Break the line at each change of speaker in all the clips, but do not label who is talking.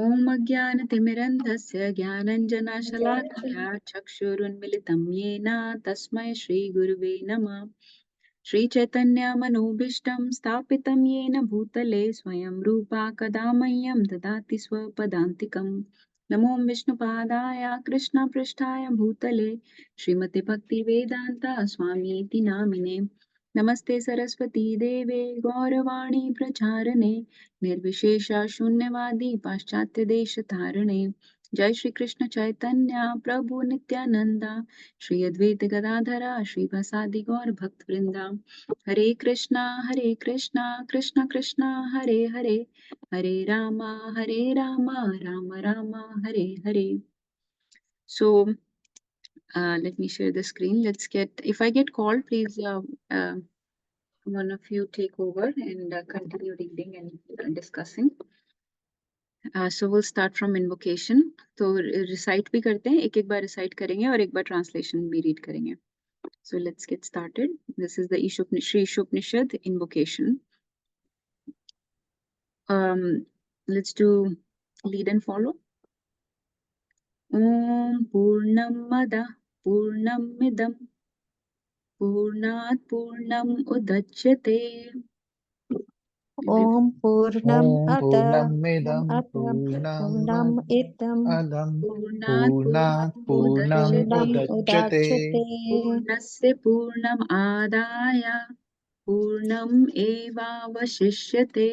ॐ अज्ञानतिमिरन्धस्य ज्ञानञ्जनशलाकया चक्षुरुन्मिलितं येन तस्मै श्रीगुरुवे नमः। श्रीचैतन्यमनोभीष्टं स्थापितं येन भूतले स्वयं रूपा कदा मह्यं ददाति स्वपदान्तिकम्। नमो विष्णुपादाय कृष्णपृष्ठाय भूतले श्रीमते भक्तिवेदान्त स्वामीति नामिने। नमस्ते सरस्वती देवे गौरवाणी प्रचारणे निर्विशेष शून्यवादी पाश्चात्य देश धारणे। जय श्री कृष्ण चैतन्य प्रभु नित्यानंदा श्री अद्वैत गदाधरा श्रीवासादि गौर भक्त वृंदा। हरे कृष्णा कृष्ण कृष्णा हरे हरे, हरे Rama Ram Ram Hare Hare. So let me share the screen. Let's get, if I get called, please one of you take over and continue reading and discussing. So we'll start from invocation. तो recite भी करते हैं, एक बार recite करेंगे और एक बार translation भी read करेंगे. So let's get started. This is the Shri Ishupnishad invocation. Let's do lead and follow. Om Purnamada Purnamidam Purnat Purnam Udachyate.
Om Purnam
Purnamidam
Purnam Idam
Purnat
Purnam Udachyate
Purnasya Purnam Adaya Purnam Evavashishyate.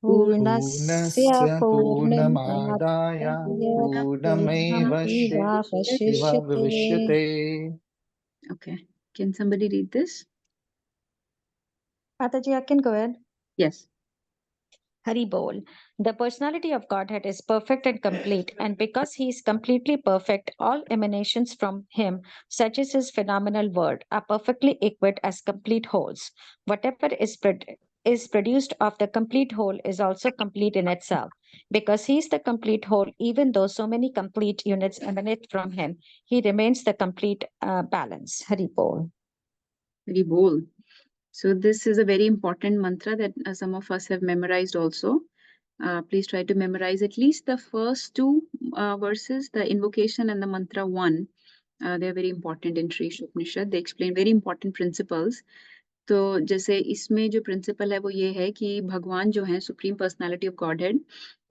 Purnasya
Purnamadaya Purnameva Shivashyate.
Okay, can somebody read this?
Mataji, I can go ahead.
Yes.
Hari Bol. The personality of Godhead is perfect and complete, and because he is completely perfect, all emanations from him, such as his phenomenal word, are perfectly equipped as complete wholes. Whatever is produced of the complete whole is also complete in itself. Because he is the complete whole, even though so many complete units emanate from him, he remains the complete balance. Hari Bol.
Hari Bol. So this is a very important mantra that some of us have memorized also. Please try to memorize at least the first two verses, the invocation and the mantra 1. They are very important in Sri Ishupnishad. They explain very important principles. तो जैसे इसमें जो principal है वो ये है कि भगवान जो है supreme personality of God head,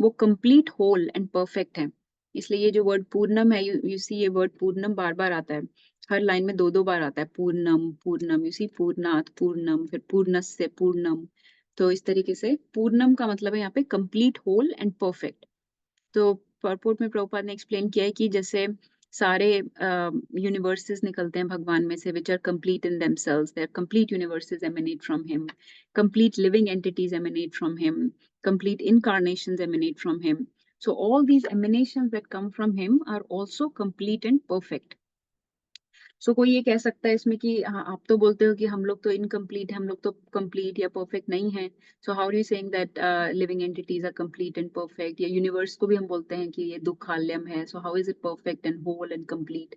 वो कंप्लीट होल एंड परफेक्ट है. इसलिए ये जो वर्ड पूर्णम है, यू सी ये वर्ड पूर्णम बार बार आता है, हर लाइन में दो बार आता है. पूर्णम पूर्णम, यू सी पूर्णात पूर्णम, फिर पूर्णस्य पूर्णम. तो इस तरीके से पूर्णम का मतलब है यहाँ पे कंप्लीट होल एंड परफेक्ट. तो परपोर्ट में प्रभुपाद ने एक्सप्लेन किया है कि जैसे सारे यूनिवर्सेस निकलते हैं भगवान में से, which are complete in themselves. Their complete universes emanate from him. Complete living entities emanate from him. Complete incarnations emanate from him. So all these emanations that come from him are also complete and perfect. So कोई ये कह सकता है इसमें कि हाँ, आप तो बोलते हो कि हम लोग तो इनकम्प्लीट हैं, हम लोग तो कंप्लीट या परफेक्ट नहीं हैं. So how are you saying that living entities are complete and perfect? या यूनिवर्स को भी हम बोलते हैं कि ये दुखालयम है, so how is it perfect and whole and complete?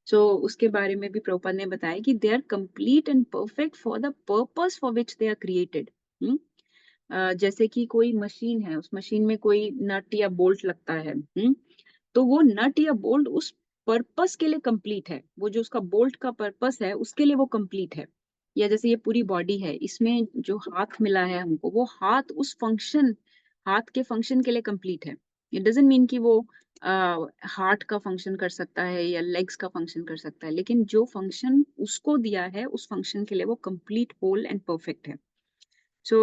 So उसके बारे में भी प्रभुपाद ने बताया कि they are complete and perfect for the purpose for which they are created. जैसे कि कोई मशीन है, उस मशीन में कोई नट या बोल्ट लगता है, तो वो नट या बोल्ट उस पर्पस के लिए कंप्लीट है. वो जो उसका बोल्ट का पर्पस है उसके लिए वो कंप्लीट है. या जैसे ये पूरी बॉडी है, इसमें जो हाथ मिला है हमको, वो हाथ उस फंक्शन, हाथ के फंक्शन के लिए कंप्लीट है. इट डजंट मीन कि वो हार्ट का फंक्शन कर सकता है या लेग्स का फंक्शन कर सकता है, लेकिन जो फंक्शन उसको दिया है उस फंक्शन के लिए वो कंप्लीट होल एंड परफेक्ट है. So,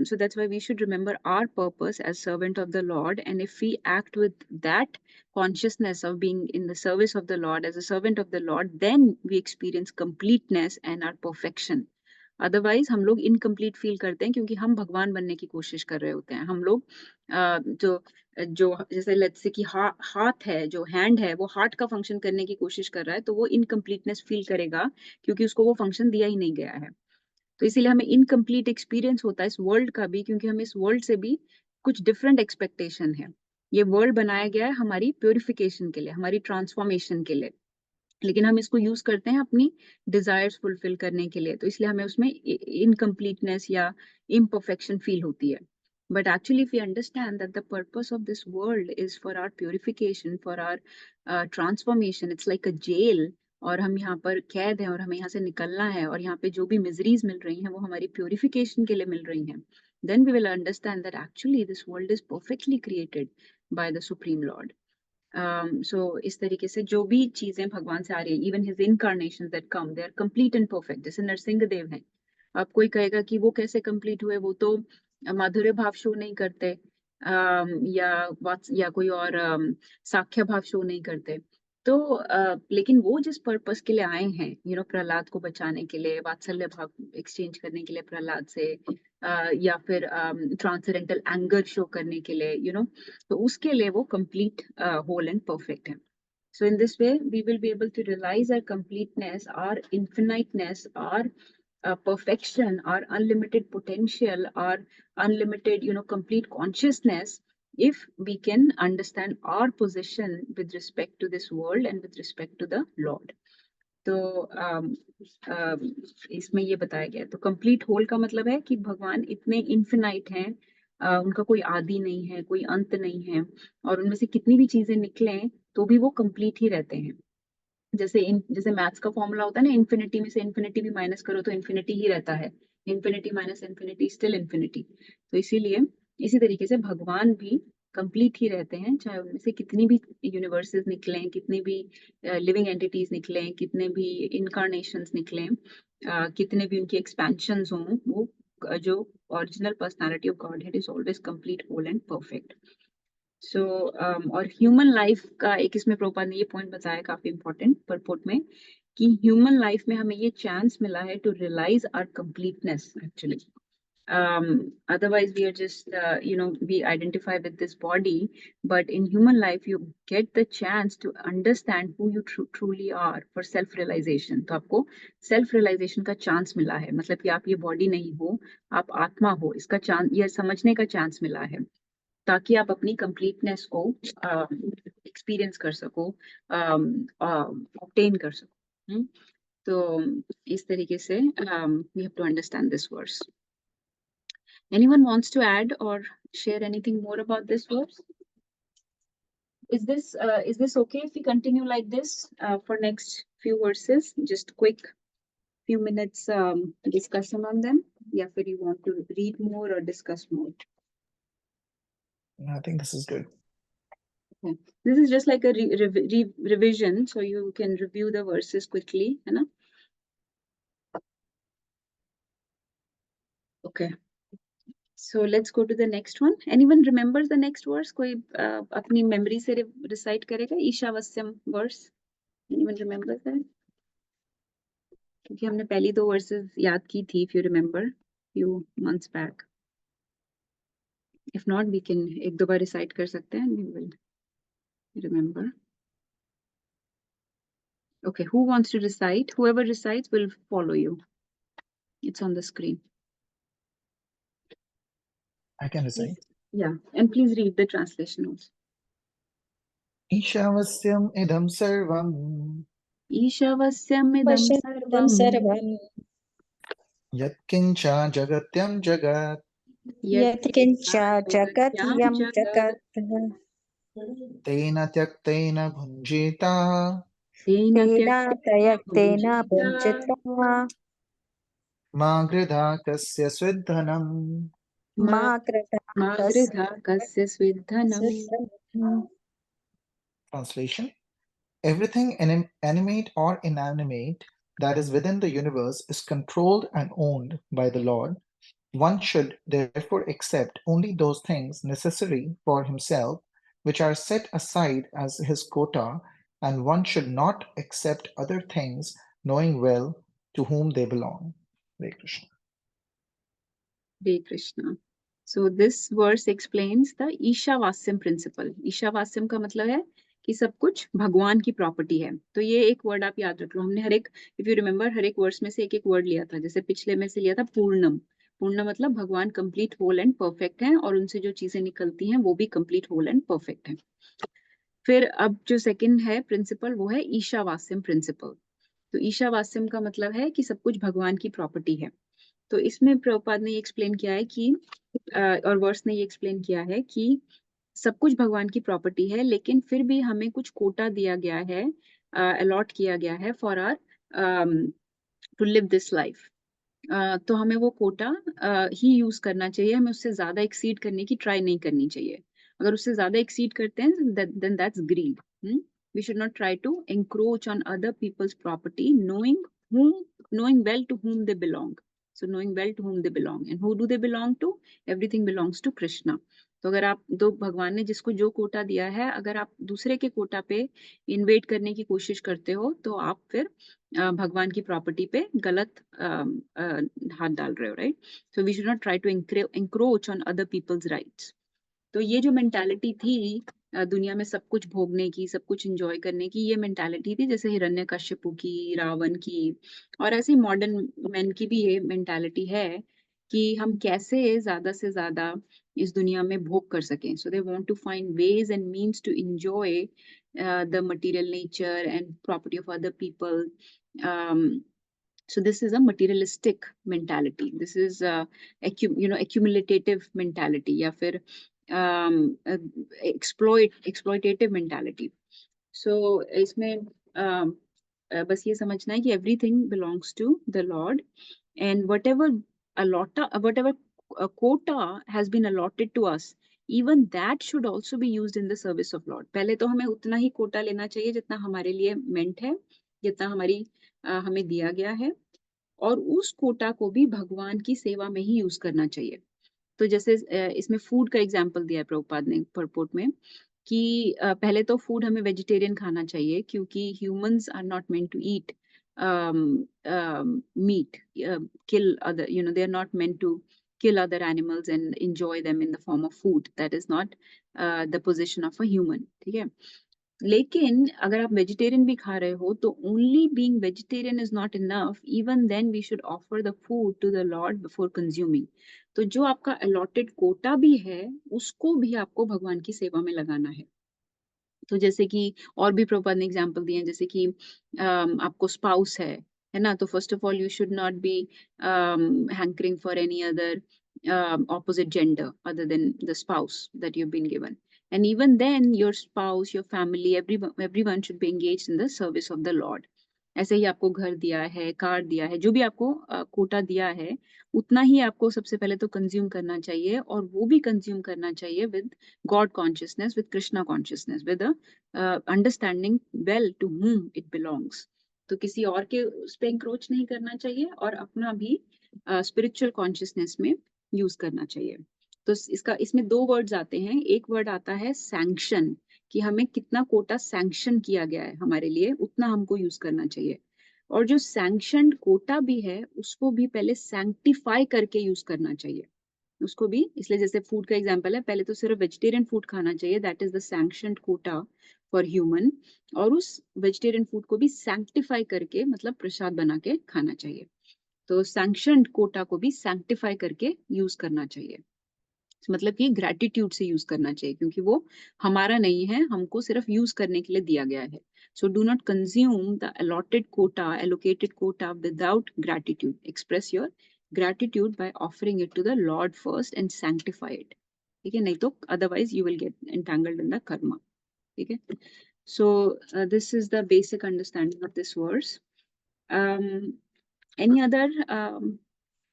so that's why we should remember our purpose as servant of the Lord. And if we act with that consciousness of being in the service of the Lord, as a servant of the Lord, then we experience completeness and our perfection. Otherwise, हम लोग incomplete feel करते हैं क्योंकि हम भगवान बनने की कोशिश कर रहे होते हैं. हम लोग जो जो जैसे लेट्स से कि हाथ है, जो हैंड है, वो हार्ट का फंक्शन करने की कोशिश कर रहा है, तो वो इनकम्प्लीटनेस फील करेगा क्योंकि उसको वो फंक्शन दिया ही नहीं गया है. तो इसीलिए हमें इनकम्प्लीट एक्सपीरियंस होता है इस वर्ल्ड का भी, क्योंकि हम इस वर्ल्ड से भी कुछ डिफरेंट एक्सपेक्टेशन है. ये वर्ल्ड बनाया गया है हमारी प्योरिफिकेशन के लिए, हमारी ट्रांसफॉर्मेशन के लिए, लेकिन हम इसको यूज करते हैं अपनी डिजायर्स फुलफिल करने के लिए. तो इसलिए हमें उसमें इनकम्प्लीटनेस या इम्परफेक्शन फील होती है. But actually, if we understand that the purpose of this world is for our purification, for our transformation, it's like a jail, और हम यहाँ पर कैद हैं और हमें यहाँ से निकलना है, और यहाँ पे जो भी मिजरीज मिल रही हैं वो हमारी प्योरिफिकेशन के लिए मिल रही हैं, then we will understand that actually this world is perfectly created by the Supreme Lord. So इस तरीके से जो भी चीजें भगवान से आ रही है, even his incarnations that come, they are complete and perfect. जैसे नरसिंह देव हैं, अब कोई कहेगा कि वो कैसे कंप्लीट हुए, वो तो माधुर्य भाव शो नहीं करते, या कोई और साख्य भाव शो नहीं करते, तो लेकिन वो जिस पर्पस के लिए आए हैं, प्रहलाद को बचाने के लिए, वात्सल्य भाव एक्सचेंज करने के लिए प्रहलाद से, या फिर ट्रांसेंडेंटल एंगर शो करने के लिए, तो उसके लिए वो कंप्लीट, होल एंड परफेक्ट है. So in this way, we will be able to realize our completeness, our infiniteness, our perfection, our unlimited potential, our unlimited, complete consciousness, if we can understand our position with respect to this world and with respect to the Lord. तो इसमें ये बताया गया, तो complete whole का मतलब है कि भगवान इतने इन्फिनाइट हैं, उनका कोई आदि नहीं है, कोई अंत नहीं है, और उनमें से कितनी भी चीजें निकलें तो भी वो कंप्लीट ही रहते हैं. जैसे मैथ्स का फॉर्मूला होता है ना, इन्फिनिटी में से इन्फिनिटी भी माइनस करो तो इन्फिनिटी ही रहता है, infinity minus infinity still infinity. तो इसीलिए इसी तरीके से भगवान भी कंप्लीट ही रहते हैं, चाहे उनमें से कितनी भी यूनिवर्सेस निकलें, कितनी भी लिविंग एंटिटीज निकलें, कितने भी इनकारनेशंस निकलें, कितने भी उनकी एक्सपेंशंस हों, वो जो original personality of Godhead is always complete, whole and perfect. So और ह्यूमन लाइफ का एक इसमें प्रभुपाद ने ये पॉइंट बताया काफी इंपॉर्टेंट परपोर्ट में, कि ह्यूमन लाइफ में हमें ये चांस मिला है to realize our completeness actually. Otherwise we are just we identify with this body, but in human life you get the chance to understand who you truly are for self realization. तो आपको self realization का chance मिला है, मतलब कि आप ये body नहीं हो, आप आत्मा हो, इसका chance, ये समझने का chance मिला है, ताकि आप अपनी कंप्लीटनेस को एक्सपीरियंस कर सको, ऑब्टेन कर सको. तो इस तरीके से we have to understand this verse. Anyone wants to add और share anything more about this verse? Is this okay if we continue like this for next few verses, just quick few minutes discussion on them, या फिर you want to read more or discuss more?
I think this is good.
Okay. This is just like a revision, so you can review the verses quickly, है ना? Okay. So let's go to the next one. Anyone remembers the next verse? कोई अपनी memory से recite करेगा? ईशावास्यम verse. Anyone remembers that? क्योंकि हमने पहली 2 verses याद की थी, if you remember, few months back. If not, we can एक दो बार recite कर सकते हैं, and we will remember. Okay, who wants to recite? Whoever recites will follow you. It's on the screen.
I can recite.
Yeah, and please read the translation also.
Ishavasyam idam sarvam
ईशावास्यमिदं
पश्यन्तं
सर्वं
yatkincha jagatyam jagat
यत्किञ्च जगत् यं जगत्
tena tyaktena bhunjita
तेन
तेन
त्यक्तेन
तयक्तेन भुञ्जित्वा
ma gridha kasya svidhanam.
मा कृता
मा गृधा कस्य स्विद्धनम्.
Translation: Everything animate or inanimate that is within the universe is controlled and owned by the Lord. One should therefore accept only those things necessary for himself which are set aside as his quota, and one should not accept other things, knowing well to whom they belong. Hare Krishna.
Hare Krishna. So this verse explains the ईशावास्यम principle. ईशावास्यम का मतलब है कि सब कुछ भगवान की property है. तो ये एक वर्ड आप याद रख लो. हमने हर एक, if you remember, हर एक वर्स में से एक एक वर्ड लिया था. जैसे पिछले में से लिया था पूर्णम. पूर्ण मतलब भगवान कंप्लीट, होल एंड परफेक्ट हैं, और उनसे जो चीजें निकलती हैं वो भी कंप्लीट, होल एंड परफेक्ट हैं. फिर अब जो सेकंड है प्रिंसिपल, वो है ईशावास्यम प्रिंसिपल. तो ईशावास्यम का मतलब है कि सब कुछ भगवान की प्रॉपर्टी है. तो इसमें प्रभुपाद ने ये एक्सप्लेन किया है कि और वर्स ने ये एक्सप्लेन किया है कि सब कुछ भगवान की प्रॉपर्टी है, लेकिन फिर भी हमें कुछ कोटा दिया गया है, अलॉट किया गया है for are to live this life. तो हमें वो कोटा ही यूज करना चाहिए, हमें उससे ज्यादा एक्सीड करने की ट्राई नहीं करनी चाहिए। अगर उससे ज्यादा एक्सीड करते हैं then that's greed. We should not try to encroach on other people's property, knowing well to whom they belong. So knowing well to whom they belong, and who do they belong to? Everything belongs to Krishna. तो अगर आप दो भगवान ने जिसको जो कोटा दिया है, अगर आप दूसरे के कोटा पे इन्वेट करने की कोशिश करते हो तो आप फिर भगवान की प्रॉपर्टी पे गलत हाथ डाल रहे हो, right? So we should not try to encroach on other people's rights. तो ये जो मेंटालिटी थी दुनिया में सब कुछ भोगने की, सब कुछ एंजॉय करने की, ये मेंटालिटी थी जैसे हिरण्यकश्यपु की, रावण की, और ऐसे मॉडर्न मैन की भी ये मेंटालिटी है कि हम कैसे ज्यादा से ज्यादा इस दुनिया में भोग कर सकें। So they want to find ways and means to enjoy the material nature and property of other people. So this is a materialistic mentality. This is accumulative mentality या फिर exploitative mentality. So इसमें बस ये समझना है कि everything belongs to the Lord, and whatever quota has been allotted to us, even that should also be used in the service of Lord. पहले तो हमें उतना ही कोटा लेना चाहिए जितना हमारे लिए meant है, जितना हमें दिया गया है, और उस कोटा को भी भगवान की सेवा में ही यूज करना चाहिए। तो जैसे इसमें फूड का एग्जांपल दिया है प्रभुपाद ने परपोर्ट में कि पहले तो फूड हमें वेजिटेरियन खाना चाहिए, क्योंकि humans are not meant to eat meat, kill other, they are not meant to kill other animals and enjoy them in the form of food. That is not the position of a human. ठीक है? लेकिन अगर आप vegetarian भी खा रहे हो तो only being vegetarian is not enough, even then we should offer the food to the Lord before consuming. तो जो आपका अलॉटेड कोटा भी है उसको भी आपको भगवान की सेवा में लगाना है। तो जैसे कि और भी प्रभुपाद ने एग्जांपल दिए हैं, जैसे कि आपको स्पाउस है ना, तो first of all you should not be hankering for any other opposite gender other than the spouse that you've been given. And even then, your spouse, your family, everyone should be engaged in the service of the Lord. ऐसे ही आपको घर दिया है, car दिया है, जो भी आपको कोटा दिया है, उतना ही आपको सबसे पहले तो कंज्यूम करना चाहिए, और वो भी कंज्यूम करना चाहिए with God consciousness, with Krishna consciousness, with a understanding well to whom it belongs. तो किसी और के उस पे इंक्रोच नहीं करना चाहिए और अपना भी स्पिरिचुअल कॉन्शियसनेस में यूज करना चाहिए। तो इसमें दो वर्ड्स आते हैं। एक वर्ड आता है सैंक्शन, कि हमें कितना कोटा सैंक्शन किया गया है हमारे लिए, उतना हमको यूज करना चाहिए। और जो सैंक्शनड कोटा भी है उसको भी पहले सैंक्टिफाई करके यूज करना चाहिए उसको भी। इसलिए जैसे फूड का एग्जांपल है, पहले तो सिर्फ वेजिटेरियन फूड खाना चाहिए, that is the sanctioned Kota for human, और उस वेजिटेरियन फूड को भी सैंक्टिफाई करके, मतलब प्रसाद बना के खाना चाहिए। तो सैंक्शनड कोटा को भी सैंक्टिफाई करके यूज करना चाहिए, मतलब कि ग्रेटिट्यूड से यूज करना चाहिए, क्योंकि वो हमारा नहीं है, हमको सिर्फ यूज करने के लिए दिया गया है। So do not consume the allotted quota, allocated quota without gratitude. Express your gratitude by offering it to the Lord first and sanctify it. ठीक है? नहीं तो otherwise you will get entangled in the karma. ठीक है? So this is the basic understanding of this verse. Any other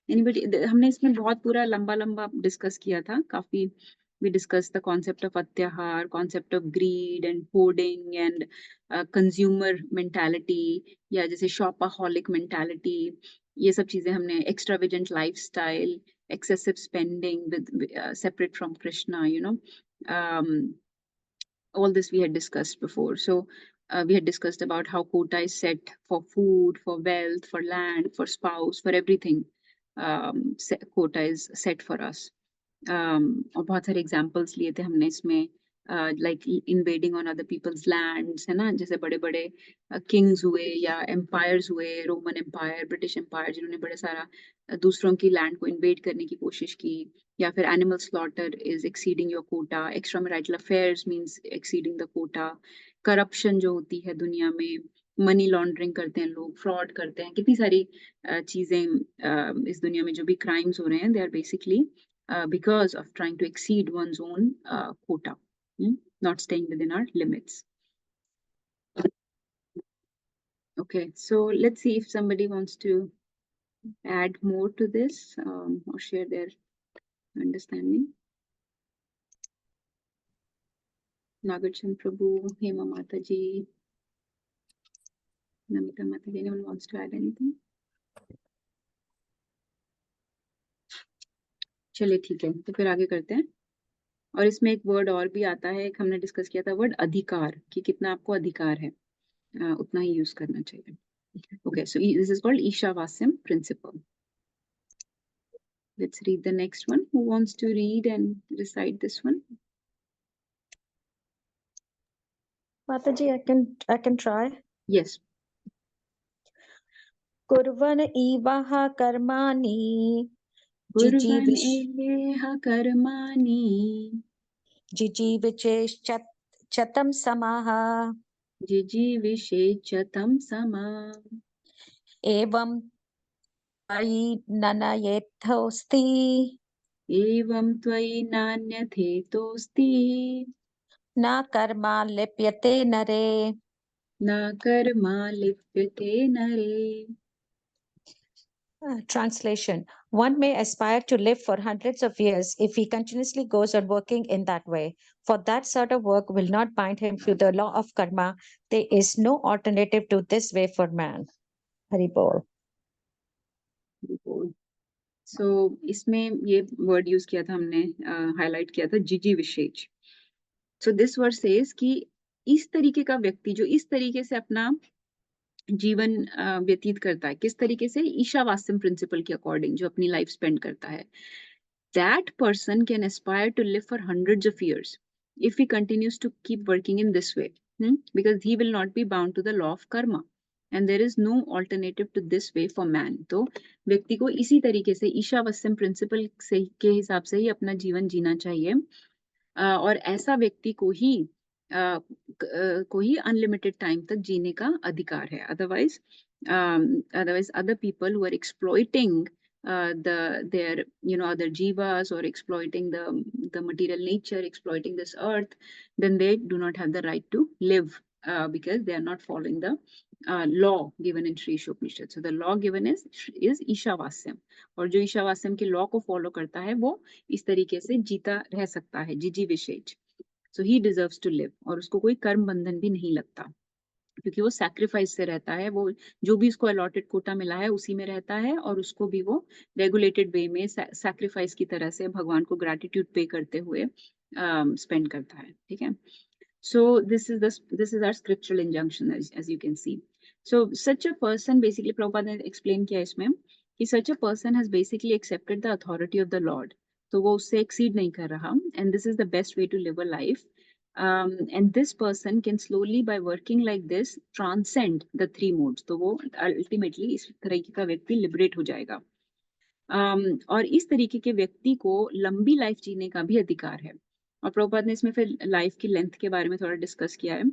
anybody? हमने इसमें बहुत पूरा लंबा डिस्कस किया था, काफी we discussed the concept of atyahar, concept of greed and hoarding and consumer mentality, या जैसे shopaholic mentality, ये सब चीजें हमने, extravagant lifestyle, excessive spending with separate from Krishna, all this we had discussed before. So we had discussed about how quota is set for food, for wealth, for land, for spouse, for everything. Quota is set for us. और बहुत सारे examples लिए थे हमने इसमें, like invading on other people's lands, है ना, जैसे बड़े बड़े किंग्स हुए या एम्पायर्स हुए, रोमन एम्पायर, ब्रिटिश एम्पायर, जिन्होंने बड़े सारा दूसरों की लैंड को इन्वेड करने की कोशिश की, या फिर animal slaughter is exceeding your quota, extra marital affairs means exceeding the quota, corruption जो होती है दुनिया में, मनी लॉन्ड्रिंग करते हैं लोग, फ्रॉड करते हैं, कितनी सारी चीजें इस दुनिया में जो भी क्राइम्स हो रहे हैं, they are basically because of trying to exceed one's own quota, not staying within our limits. Okay, so let's see if somebody wants to add more to this, or share their understanding. Nagarchan Prabhu, Hema Mataji, Namita Mataji, anyone wants to add anything? चलिए ठीक है, तो फिर आगे करते हैं। और इसमें एक वर्ड और भी आता है, एक हमने डिस्कस किया था वर्ड अधिकार, कि कितना आपको अधिकार है, उतना ही यूज करना चाहिए। Okay, so this is called Ishavasyam principle. Let's read the next one. Who wants to read and recite this one?
Mataji, I can try.
Yes.
Kurvan ivaha karmani
Kurvan eha karmani
jijivichechatam samaha
jijivishechatam sama
evam ayi nanayethosti
evam tvayi nanyatetosti
na karma lipyate nare.
na karma lipyate nare.
Translation. One may aspire to live for hundreds of years if he continuously goes on working in that way. For that sort of work will not bind him to the law of karma. There is no alternative to this way for man. Hari Bol.
So इसमें ये word use किया था हमने, highlight किया था जिजी विशेष. So this verse says कि इस तरीके का व्यक्ति जो इस तरीके से अपना जीवन व्यतीत करता है, किस तरीके से, ईशावास्यम प्रिंसिपल के अकॉर्डिंग जो अपनी लाइफ स्पेंड करता है, that person can aspire to live for hundreds of years if he continues to keep working in this way, because he will not be bound to the law of karma and there is no alternative to this way for man. तो व्यक्ति को इसी तरीके से ईशावास्यम principal से के हिसाब से ही अपना जीवन जीना चाहिए, और ऐसा व्यक्ति को ही अनलिमिटेड टाइम तक जीने का अधिकार है. Otherwise other people who are exploiting their other jivas or exploiting the material nature, exploiting this earth, then they do not have the right to live, because they are not following the law given in Sri Ishopnishad. So the law given is Ishavasyam, और जो ईशावास्यम के law को follow करता है वो इस तरीके से जीता रह सकता है, जिजी विशेष. सो ही डिजर्व्स टू लिव, और उसको कोई कर्म बंधन भी नहीं लगता, क्योंकि वो सैक्रिफाइस से रहता है, वो जो भी उसको अलॉटेड कोटा मिला है उसी में रहता है, और उसको भी वो रेगुलेटेड वे में सैक्रिफाइस की तरह से भगवान को ग्रैटिट्यूड पे करते हुए स्पेंड करता है. ठीक है. So this is our scriptural injunction, as you can see. So such a person, basically Prabhupada ने explain किया इसमें कि such a person has basically accepted the authority of the Lord. तो वो उससे exceed नहीं कर रहा, and this is the best way to live a life. And this person can slowly, by working like this, transcend the three modes. तो वो ultimately इस तरीके का व्यक्ति liberate हो जाएगा. और इस तरीके के व्यक्ति को लंबी लाइफ जीने का भी अधिकार है. और प्रभुपाद ने इसमें फिर लाइफ की लेंथ के बारे में थोड़ा डिस्कस किया है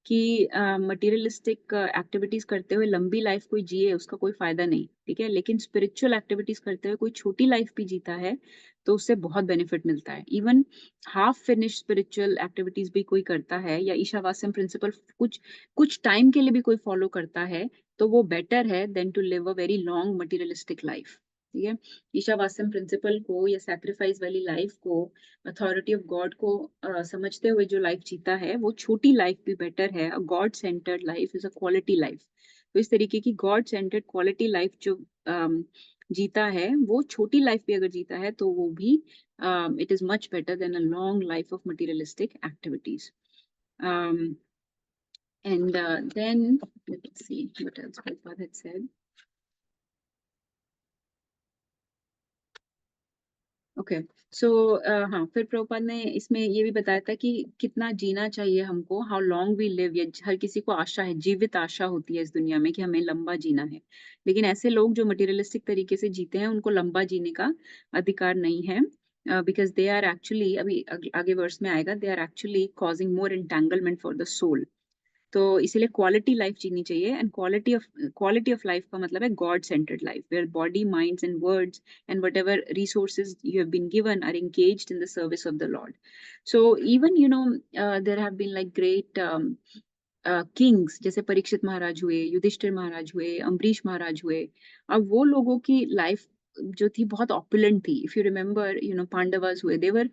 कि मटेरियलिस्टिक एक्टिविटीज करते हुए लंबी लाइफ कोई जिए उसका कोई फायदा नहीं, ठीक है, लेकिन स्पिरिचुअल एक्टिविटीज करते हुए कोई छोटी लाइफ भी जीता है तो उससे बहुत बेनिफिट मिलता है. Even half finish spiritual activities भी कोई करता है, या ईशावास्यम प्रिंसिपल कुछ टाइम के लिए भी कोई फॉलो करता है, तो वो बेटर है than to live a very long materialistic life. ठीक है. ईशावास्यम प्रिंसिपल को या सैक्रिफाइस वाली लाइफ को, अथॉरिटी ऑफ गॉड को समझते हुए जो लाइफ जीता है वो छोटी लाइफ भी बेटर है. A God centered life is a quality life. तो इस तरीके की गॉड सेंटर्ड क्वालिटी लाइफ जो जीता है, वो छोटी लाइफ भी अगर जीता है तो वो भी it is much better than a long life of materialistic activities. And then let's see what else Prabhupada had said. Okay. So हाँ, फिर प्रभुपाद ने इसमें ये भी बताया था कि कितना जीना चाहिए हमको, हाउ लॉन्ग वी लिव. ये हर किसी को आशा है, जीवित आशा होती है इस दुनिया में कि हमें लंबा जीना है, लेकिन ऐसे लोग जो मटेरियलिस्टिक तरीके से जीते हैं उनको लंबा जीने का अधिकार नहीं है, बिकॉज दे आर एक्चुअली, अभी आगे वर्स में आएगा, they are actually causing more entanglement for the soul. तो इसीलिए क्वालिटी लाइफ जीनी चाहिए, एंड क्वालिटी ऑफ लाइफ का मतलब है God centered life, where body, minds and words and whatever resources you have been given are engaged in the service of the Lord. So even there have been like great Kings, जैसे परीक्षित महाराज हुए, युधिष्ठिर महाराज हुए, अम्बरीश महाराज हुए। अब वो लोगों की life जो थी बहुत ऑपुलेंट थी। इफ यू रिमेम्बर, पांडवास हुए, दे वर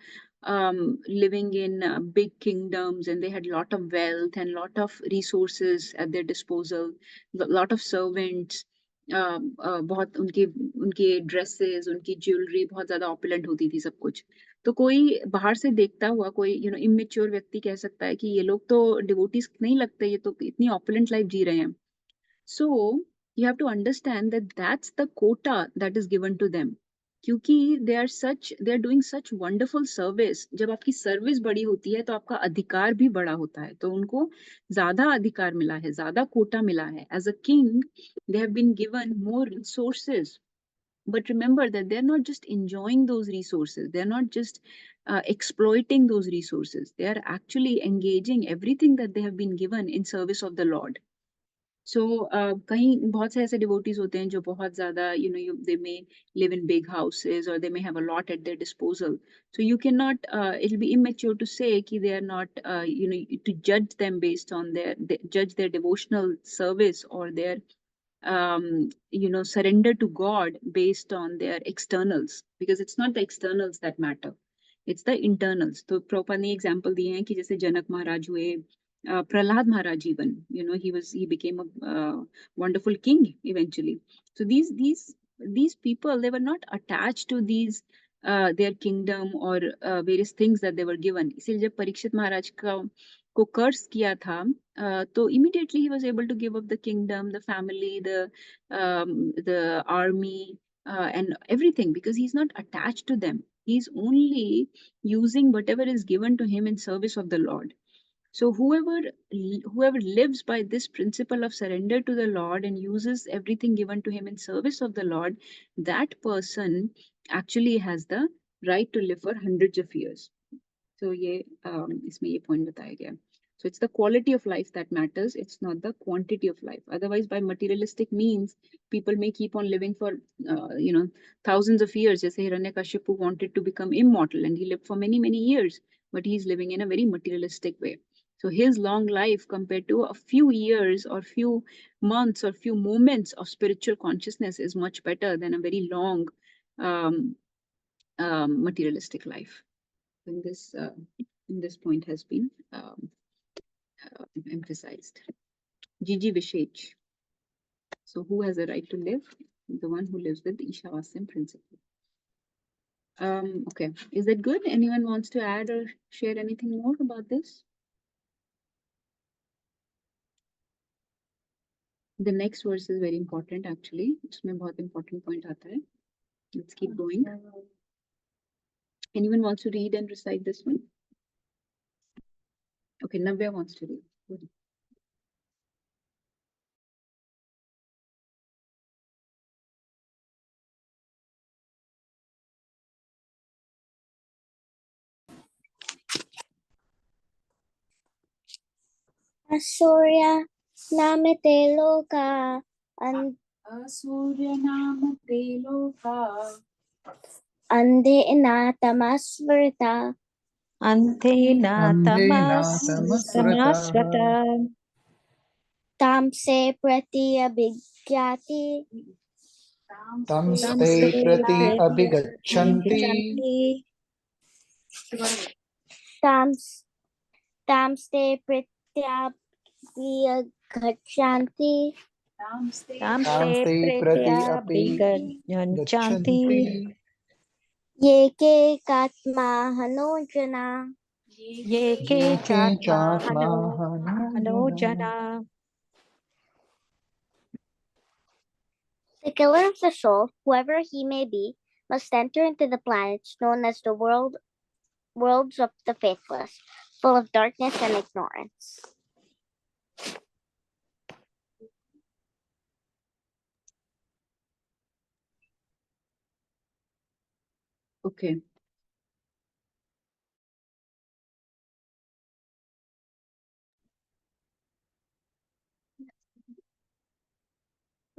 living in big kingdoms, and they had lot of wealth and lot of resources at their disposal, lot of servants, बहुत उनके उनके ड्रेसेस, उनकी ज्वेलरी बहुत ज्यादा ऑपुलेंट होती थी सब कुछ। तो कोई बाहर से देखता हुआ कोई इमेच्योर व्यक्ति कह सकता है कि ये लोग तो डिवोटीज नहीं लगते, ये तो इतनी ऑपुलेंट लाइफ जी रहे हैं। So you have to understand that that's the quota that is given to them, क्योंकि they are doing such wonderful service. जब आपकी सर्विस बड़ी होती है तो आपका अधिकार भी बड़ा होता है, तो उनको ज्यादा अधिकार मिला है, ज्यादा कोटा मिला है। As a king they have been given more resources, but remember that they're not just enjoying those resources, they're not just exploiting those resources, they are actually engaging everything that they have been given in service of the Lord. So कहीं बहुत से ऐसे devotees होते हैं जो बहुत ज़्यादा they may live in big houses, or they may have a lot at their disposal. So you cannot it'll be immature to say कि they are not to judge them based on judge their devotional service or their surrender to God based on their externals, because it's not the externals that matter, it's the internals. तो Prabhupada ने example दिए हैं कि जैसे जनक महाराज हुए, Prahlad Maharaj, even he became a wonderful king eventually. So these people, they were not attached to these their kingdom or various things that they were given. इसलिए जब परीक्षित महाराज को कर्स किया था, तो immediately he was able to give up the kingdom, the family, the army, and everything, because he's not attached to them. He's only using whatever is given to him in service of the Lord. So whoever lives by this principle of surrender to the Lord and uses everything given to him in service of the Lord, that person actually has the right to live for hundreds of years. So ये इसमें ये point बताया गया. So it's the quality of life that matters. It's not the quantity of life. Otherwise, by materialistic means, people may keep on living for thousands of years. जैसे Hiranyakashipu wanted to become immortal, and he lived for many years, but he's living in a very materialistic way. So his long life compared to a few years or few months or few moments of spiritual consciousness is much better than a very long materialistic life. In this point has been emphasized. Gigi Vishech. So who has a right to live? The one who lives with the Ishavasyan principle. Okay, is that good? Anyone wants to add or share anything more about this? The next verse is very important actually. इसमें बहुत important point आता है. Let's keep going. Anyone wants to read and recite this one? Okay, Navya wants to read. Good.
Asurya namate loka
Asuryanamate loka
ande natamasvrita
Antena
Andhena
tamasvata
tamse prati abhigyati
Tamste prati abhigachanti
tamste prati abhigachanti
Tamste
Tamste prati api
Gachanti
yeke katma hanojana
Yeke Chatma Hanojana.
The killer of the soul, whoever he may be, must enter into the planets known as the worlds of the faithless, full of darkness and ignorance.
Okay.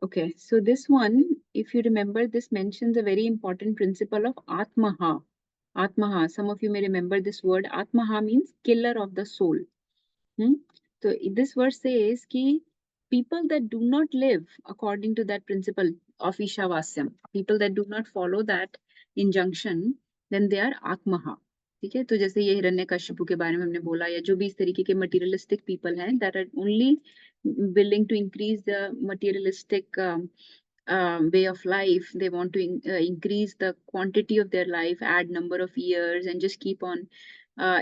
Okay, so this one, if you remember, this mentions a very important principle of Atmaha. Atmaha, some of you may remember this word. Atmaha means killer of the soul. So this verse says कि people that do not live according to that principle of Ishavasyam, people that do not follow that injunction, then they are Atmaha. ठीक है, तो जैसे ये हिरण्यकश्यपु के बारे में हमने बोला, या जो भी इस तरीके के materialistic people हैं that are only willing to increase the materialistic way of life. They want to increase the quantity of their life, add number of years, and just keep on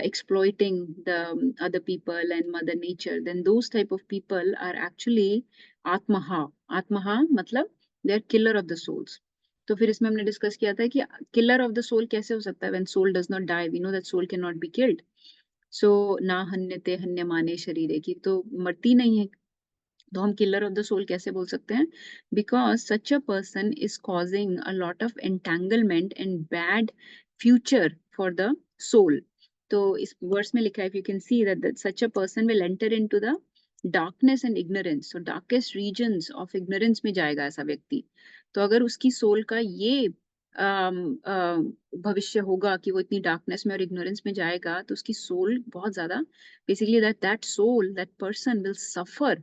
exploiting the other people and mother nature. Then those type of people are actually Atmaha. Atmaha मतलब they are killer of the souls. तो फिर इसमें हमने discuss किया था कि killer of the soul कैसे हो सकता है when soul does not die. We know that soul cannot be killed. So ना हन्यते हन्यमाने शरीरे की, तो मरती नहीं है, तो हम किलर ऑफ द सोल कैसे बोल सकते हैं? Because such a person is causing a lot of entanglement and bad future for the soul. तो इस वर्स में लिखा है, if you can see that such a person will enter into the darkness and ignorance, so darkest regions of ignorance में जाएगा ऐसा व्यक्ति. तो अगर उसकी सोल का ये भविष्य होगा कि वो इतनी डार्कनेस में और इग्नोरेंस में जाएगा, तो उसकी सोल बहुत ज्यादा, basically that soul, that person will suffer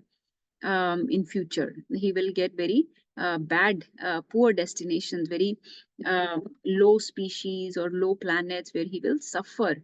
in future. He will get very bad, poor destinations, very low species or low planets where he will suffer.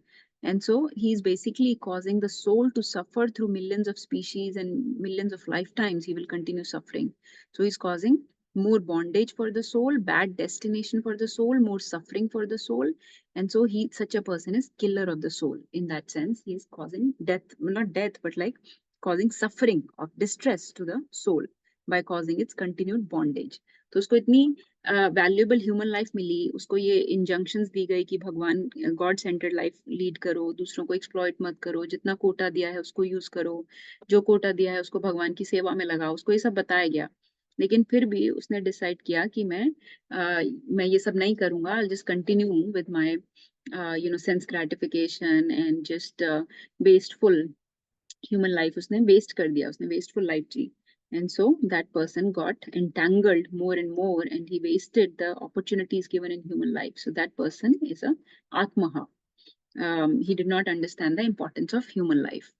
And so he's basically causing the soul to suffer through millions of species and millions of lifetimes. He will continue suffering. So he's causing more bondage for the soul, bad destination for the soul, more suffering for the soul. And so such a person is killer of the soul. In that sense, he is causing death, well, not death, but like causing suffering of distress to the soul by causing its continued bondage. तो उसको इतनी valuable human life मिली, उसको ये injunctions दी गई कि भगवान God centered life lead करो, दूसरों को एक्सप्लॉइट मत करो, जितना कोटा दिया है उसको यूज करो, जो कोटा दिया है उसको भगवान की सेवा में लगाओ, उसको ये सब बताया गया. लेकिन फिर भी उसने डिसाइड किया कि मैं ये सब नहीं करूंगा, I'll just continue with my sense gratification and just wasteful human life. उसने waste कर दिया, उसने wasteful life ji. And so that person got entangled more and more, and he wasted the opportunities given in human life. So that person is a Atmaha. He did not understand the importance of human life.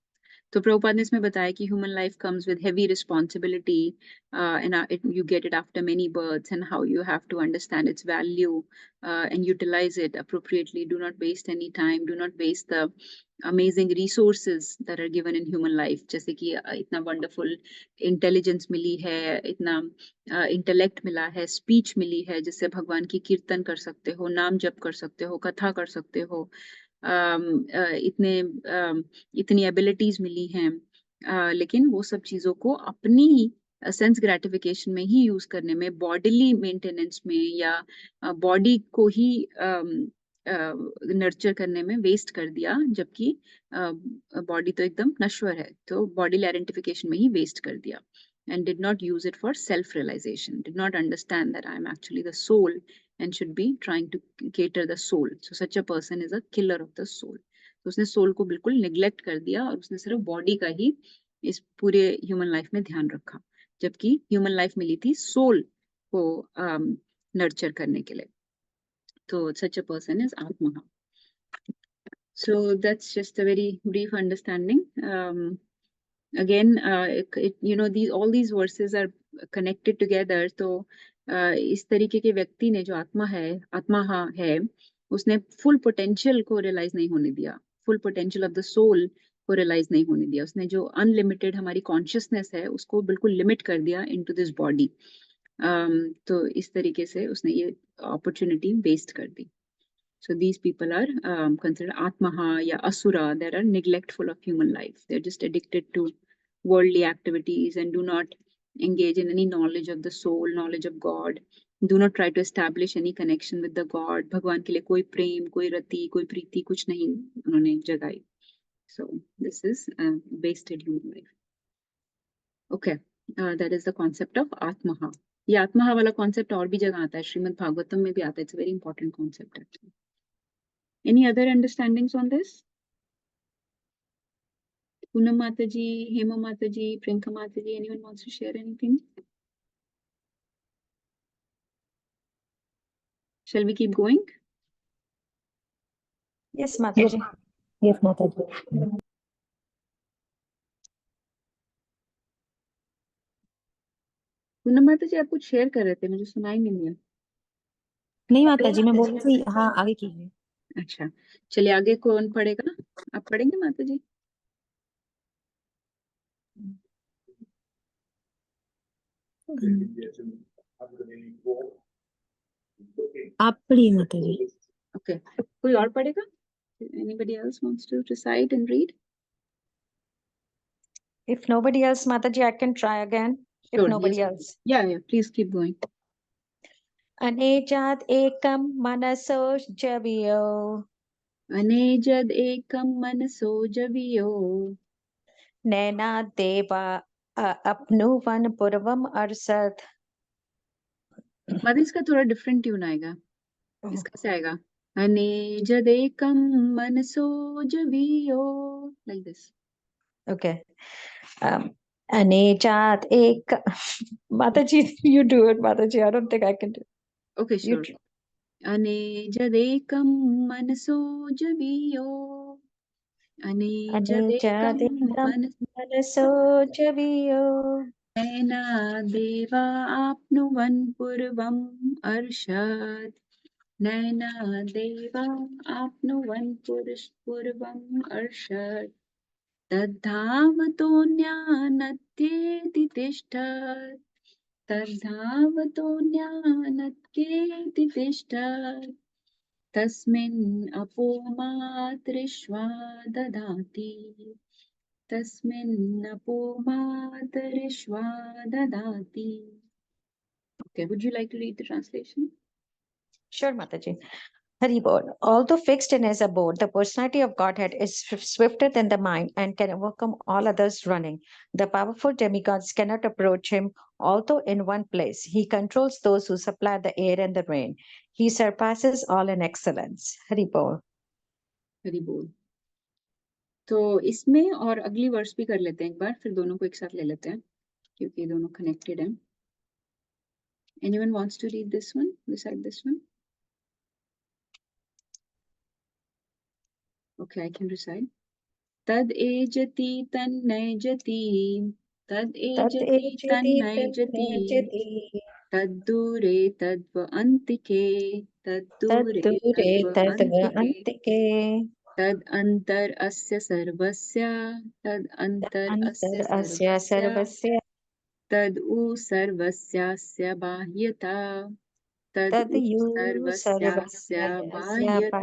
तो प्रभुपाद ने इसमें बताया कि human life comes with heavy responsibility, and you get it after many births, and how you have to understand its value and utilize it appropriately. Do not waste any time. Do not waste the amazing resources that are given in human life. जैसे कि इतना wonderful intelligence मिली है, इतना intellect मिला है, speech मिली है, जिससे भगवान की कीर्तन कर सकते हो, नाम जप कर सकते हो, कथा कर सकते हो. इतनी एबिलिटीज मिली हैं, लेकिन वो सब चीजों को अपनी सेंस ग्रेटिफिकेशन में ही यूज करने में, बॉडीली मेंटेनेंस में, या बॉडी को ही नर्चर करने में वेस्ट कर दिया, जबकि बॉडी तो एकदम नश्वर है, तो बॉडी आइडेंटिफिकेशन में ही वेस्ट कर दिया. And did not use it for self-realization, did not understand that I am actually the soul and should be trying to cater the soul. So such a person is a killer of the soul. तो उसने soul को बिल्कुल neglect कर दिया और उसने सिर्फ body का ही इस पूरे ह्यूमन लाइफ में ध्यान रखा, जबकि ह्यूमन लाइफ मिली थी सोल को नर्चर करने के लिए. तो such a person is Atmaha. So that's just a very brief understanding. Again, all these verses are connected together. तो इस तरीके के व्यक्ति ने, जो आत्मा है, उसने फुल पोटेंशियल को रियलाइज नहीं होने दिया, full potential of the soul को रियलाइज नहीं होने दिया. उसने जो अनलिमिटेड हमारी कॉन्शियसनेस है उसको बिल्कुल लिमिट कर दिया इनटू दिस बॉडी. तो इस तरीके से उसने ये अपॉर्चुनिटी वेस्ट कर दी. So these people are considered Atmaha ya Asura. They are neglectful of human life. They're just addicted to worldly activities and do not engage in any knowledge of the soul, knowledge of God. Do not try to establish any connection with the God. भगवान के लिए कोई प्रेम, कोई रति, कोई प्रीति कुछ नहीं उन्होंने जगाई. So this is wasted human life. Okay, that is the concept of Atmaha. ये आत्महा वाला concept और भी जगह आता है, श्रीमद् भागवतम में भी आता है. It's a very important concept actually. Any other understandings on this? Poonam Mataji, Hema Mataji, Priyanka Mataji, anyone wants to share anything? Shall we keep going?
Yes, Mataji.
Yes, Mataji.
Poonam माता जी, आप कुछ शेयर कर रहे थे, मुझे सुनाई नहीं दिया।
नहीं माताजी, मैं बोल रही थी हाँ आगे कीजिए।
अच्छा, चलिए आगे कौन पढ़ेगा? आप पढ़ेंगे माता जी?
आप पढ़िए माताजी।
ओके, कोई और पढ़ेगा? Anybody else wants to recite and read?
If nobody else, Mataji, I can try again. If
Sure,
nobody
yes.
else.
Yeah, please keep going.
Anejat ekam manaso javiyo
अनेजद एकम मनसो जवियो
नैना देवा अपनुवन पूर्वम अरसत।
माता इसका थोड़ा डिफरेंट ट्यून आएगा। इसका से आएगा अनेजद एकम मनसो जवियो, like this.
Okay. Anejat ek Mataji, you do it, Mataji. I don't think I can do it.
Okay,
You
sure. अनेजद एकम मनसो जवियो अनेजद
Anejat
एकम
ekam manaso javiyo
नैना देवा आप्नुवन् पूर्वम् अर्षत् नैना देवा आप्नुवन् पूर्वम् अर्षत् तद्धावतोऽन्यानत्येति तिष्ठत् तद्धावतोऽन्यानत्येति तिष्ठत् तस्मिन् अपो मातृष्वा ददाति तस्मिन् अपो मातरिष्वा ददाति. Okay, would you like to read the translation?
Sure, Mataji. Hari Bol. Although fixed in his abode, the personality of Godhead is swifter than the mind and can overcome all others running. The powerful demigods cannot approach him, although in one place. He controls those who supply the air and the rain. He surpasses all in excellence. Hari Bol.
Hari बोल. तो इसमें और अगली वर्ष भी कर लेते हैं एक बार, फिर दोनों को एक साथ ले लेते हैं क्योंकि दोनों कनेक्टेड हैं. Anyone wants to read this one beside this one? Okay, I can recite. तद एजति तन्नयजति तद एजति तन्नयजति तद्दूरे तद्व अन्तिके तद्दूरे तद्व अन्तिके तद अंतर अस्य सर्वस्य तद अंतर अस्य सर्वस्य तद उ सर्वस्यास्य बाह्यता तद उ सर्वस्यास्य बाह्यता.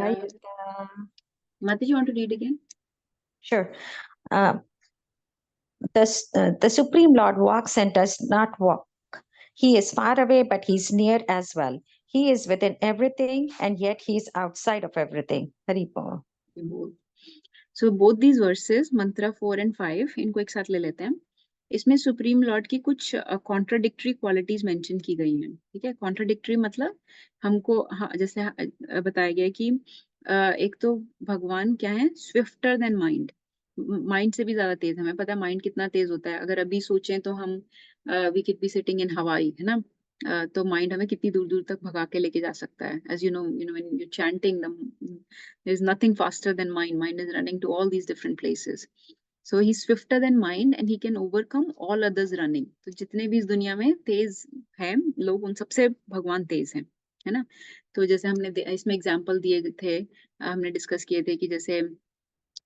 Mataji, you want to read again?
Sure. The Supreme Lord walks and does not walk. He is far away, but he's near as well. He is within everything, and yet he's outside of everything. Hari Bol.
So both these verses, mantra 4 and 5, इनको एक साथ ले लेते हैं. इसमें supreme Lord की कुछ contradictory qualities mention की गई हैं. ठीक है, कॉन्ट्राडिक्टरी मतलब हमको जैसे बताया गया कि एक तो भगवान क्या है, स्विफ्टर देन माइंड. माइंड से भी ज्यादा तेज. हमें पता है माइंड कितना तेज होता है. अगर अभी सोचें तो हम we can be sitting in Hawaii, है ना. तो माइंड हमें कितनी दूर दूर तक भगा के लेके जा सकता है. As you know when you chanting, there is nothing faster than mind. Mind is running to all these different places. So he's swifter than mind and he can overcome all others running. तो जितने भी इस दुनिया में तेज हैं लोग, उन सबसे भगवान तेज हैं, है ना. तो जैसे हमने इसमें एग्जांपल दिए थे, हमने डिस्कस किए थे कि जैसे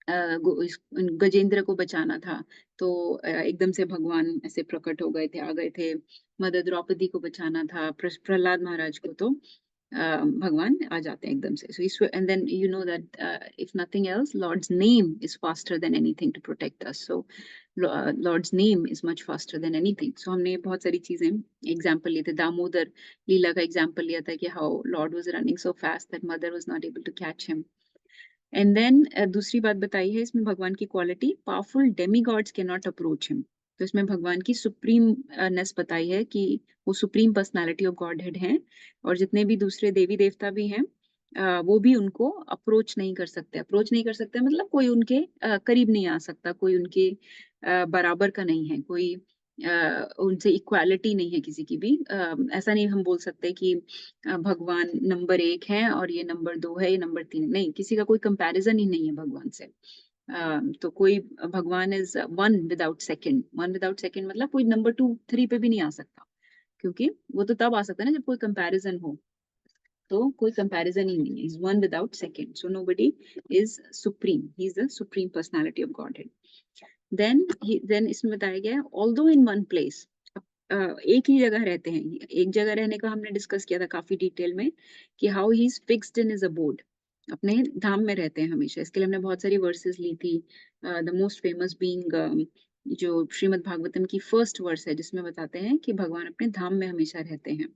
गजेंद्र को बचाना था तो एकदम से भगवान ऐसे प्रकट हो गए थे, आ गए थे. मदर द्रौपदी को बचाना था, प्रहलाद महाराज को, तो भगवान आ जाते हैं एकदम से. So and then you know that if nothing else, Lord's name is faster than anything to protect us. So Lord's name is much faster than anything. So हमने बहुत सारी चीजें एग्जाम्पल लिए थे. दामोदर लीला का एग्जाम्पल लिया था कि how Lord was running so fast that mother was not able to catch him. And then दूसरी बात बताई है इसमें भगवान की quality, powerful demigods can not approach him. तो इसमें भगवान की सुप्रीमनेस बताई है कि वो supreme personality of Godhead हैं और जितने भी दूसरे देवी देवता भी हैं वो भी उनको अप्रोच नहीं कर सकते. अप्रोच नहीं कर सकते मतलब कोई उनके करीब नहीं आ सकता, कोई उनके बराबर का नहीं है, कोई उनसे इक्वालिटी नहीं है किसी की भी। ऐसा नहीं हम बोल सकते कि भगवान नंबर 1 है और ये नंबर 2 है, ये नंबर 3 नहीं, किसी का कोई कंपैरिजन ही नहीं है भगवान से। तो कोई भगवान is one without second. One without second मतलब कोई नंबर 2 3 पे भी नहीं आ सकता, क्योंकि वो तो तब आ सकता है ना जब कोई कंपैरिजन हो। तो कोई कंपैरिजन ही नहीं है। Is one without second, so nobody is supreme, he is the supreme personality of Godhead. Then इसमें बताया गया है ऑल्दो इन वन प्लेस, एक ही जगह रहते हैं। एक जगह रहने का हमने डिस्कस किया था काफी डिटेल में कि how he is fixed in his abode, अपने धाम में रहते हैं हमेशा। इसके लिए हमने बहुत सारी वर्सेस ली थी, द मोस्ट फेमस बीइंग जो श्रीमद् भागवतम की फर्स्ट वर्स है, जिसमें बताते हैं कि भगवान अपने धाम में हमेशा रहते हैं।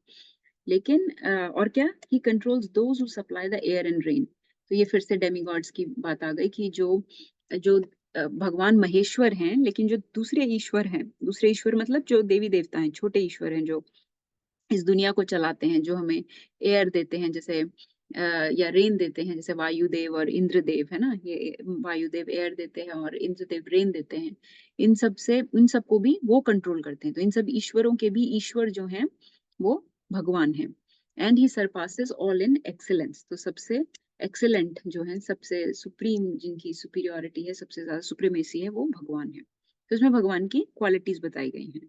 लेकिन और क्या, ही controls those who supply the air and rain. तो ये फिर से डेमीगॉड्स की बात आ गई कि जो जो भगवान महेश्वर हैं, लेकिन जो दूसरे ईश्वर हैं, दूसरे ईश्वर मतलब जो देवी देवता हैं, छोटे ईश्वर हैं जो इस दुनिया को चलाते हैं, जो हमें एयर देते हैं, जैसे या रेन देते हैं, जैसे वायुदेव और इंद्रदेव है ना, ये वायुदेव एयर देते हैं और इंद्रदेव रेन देते हैं। इन सबको भी वो कंट्रोल करते हैं। तो इन सब ईश्वरों के भी ईश्वर जो हैं वो भगवान हैं। And he surpasses all in excellence, तो सबसे एक्सीलेंट जो है, सबसे सुप्रीम जिनकी सुपीरियोरिटी है, सबसे ज्यादा सुप्रीमेसी है, वो भगवान है। तो इसमें भगवान की क्वालिटीज बताई गई हैं।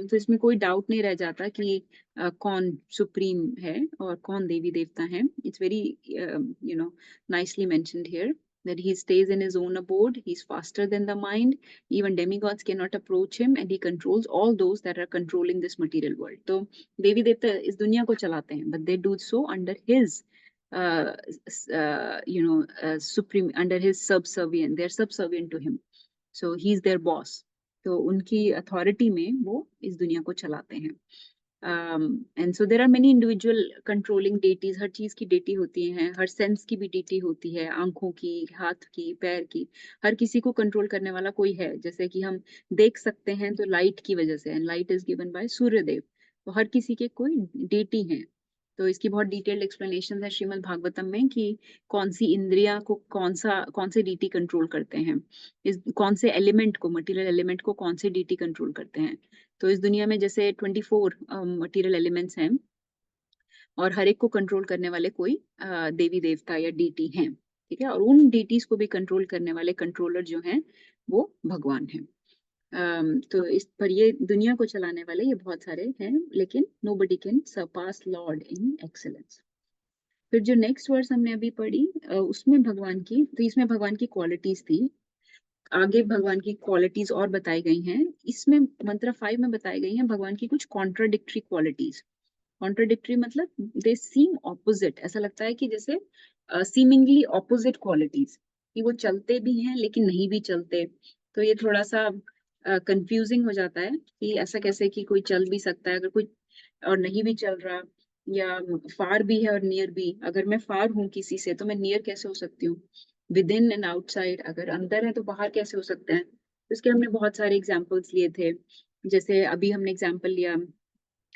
तो इसमें कोई डाउट नहीं रह जाता कि कौन सुप्रीम है और कौन देवी देवता है। It's very nicely mentioned here that he stays in his own abode, he's faster than the mind, even demigods cannot approach him, and he controls all those that are controlling this material world. तो देवी देवता इस दुनिया को चलाते हैं, but they do so under his supreme, under his subservient, they're subservient to him, so he's their boss. तो उनकी authority में वो इस दुनिया को चलाते हैं। And so there are many individual controlling deities, हर चीज की डेटी होती है, हर सेंस की भी डेटी होती है, आंखों की, हाथ की, पैर की, हर किसी को कंट्रोल करने वाला कोई है। जैसे कि हम देख सकते हैं तो लाइट की वजह से, and light is given by Suryadev, तो हर किसी के कोई डेटी है। तो इसकी बहुत डिटेल्ड एक्सप्लेनेशन है श्रीमद् भागवतम में कि कौन सी इंद्रिया को कौन से डीटी कंट्रोल करते हैं, इस कौन से एलिमेंट को, मटेरियल एलिमेंट को कौन से डीटी कंट्रोल करते हैं। तो इस दुनिया में जैसे 24 मटेरियल एलिमेंट्स हैं और हर एक को कंट्रोल करने वाले कोई देवी देवता या डीटी हैं, ठीक है। और उन डीटीज को भी कंट्रोल करने वाले कंट्रोलर जो हैं वो भगवान हैं। तो इस पर ये दुनिया को चलाने वाले ये बहुत सारे हैं, लेकिन nobody can Sarpass Lord in excellence. फिर जो नेक्स्ट वर्स हमने अभी पढ़ी उसमें भगवान की, तो इसमें भगवान की क्वालिटीज थी, आगे भगवान की क्वालिटीज और बताई गई हैं। इसमें मंत्र 5 में बताई गई हैं भगवान की कुछ कॉन्ट्राडिक्टरी क्वालिटीज। कॉन्ट्राडिक्टरी मतलब दे सीम ऑपोजिट, ऐसा लगता है कि जैसे सीमिंगली ऑपोजिट क्वालिटीज, कि वो चलते भी हैं लेकिन नहीं भी चलते। तो ये थोड़ा सा कंफ्यूजिंग हो जाता है कि ऐसा कैसे कि कोई चल भी सकता है अगर कोई और नहीं भी चल रहा, या फार भी है और नियर भी। अगर मैं फार हूँ किसी से तो मैं नियर कैसे हो सकती हूँ? विद इन एंड आउटसाइड, अगर अंदर है तो बाहर कैसे हो सकते हैं? इसके हमने बहुत सारे एग्जाम्पल्स लिए थे। जैसे अभी हमने एग्जाम्पल लिया,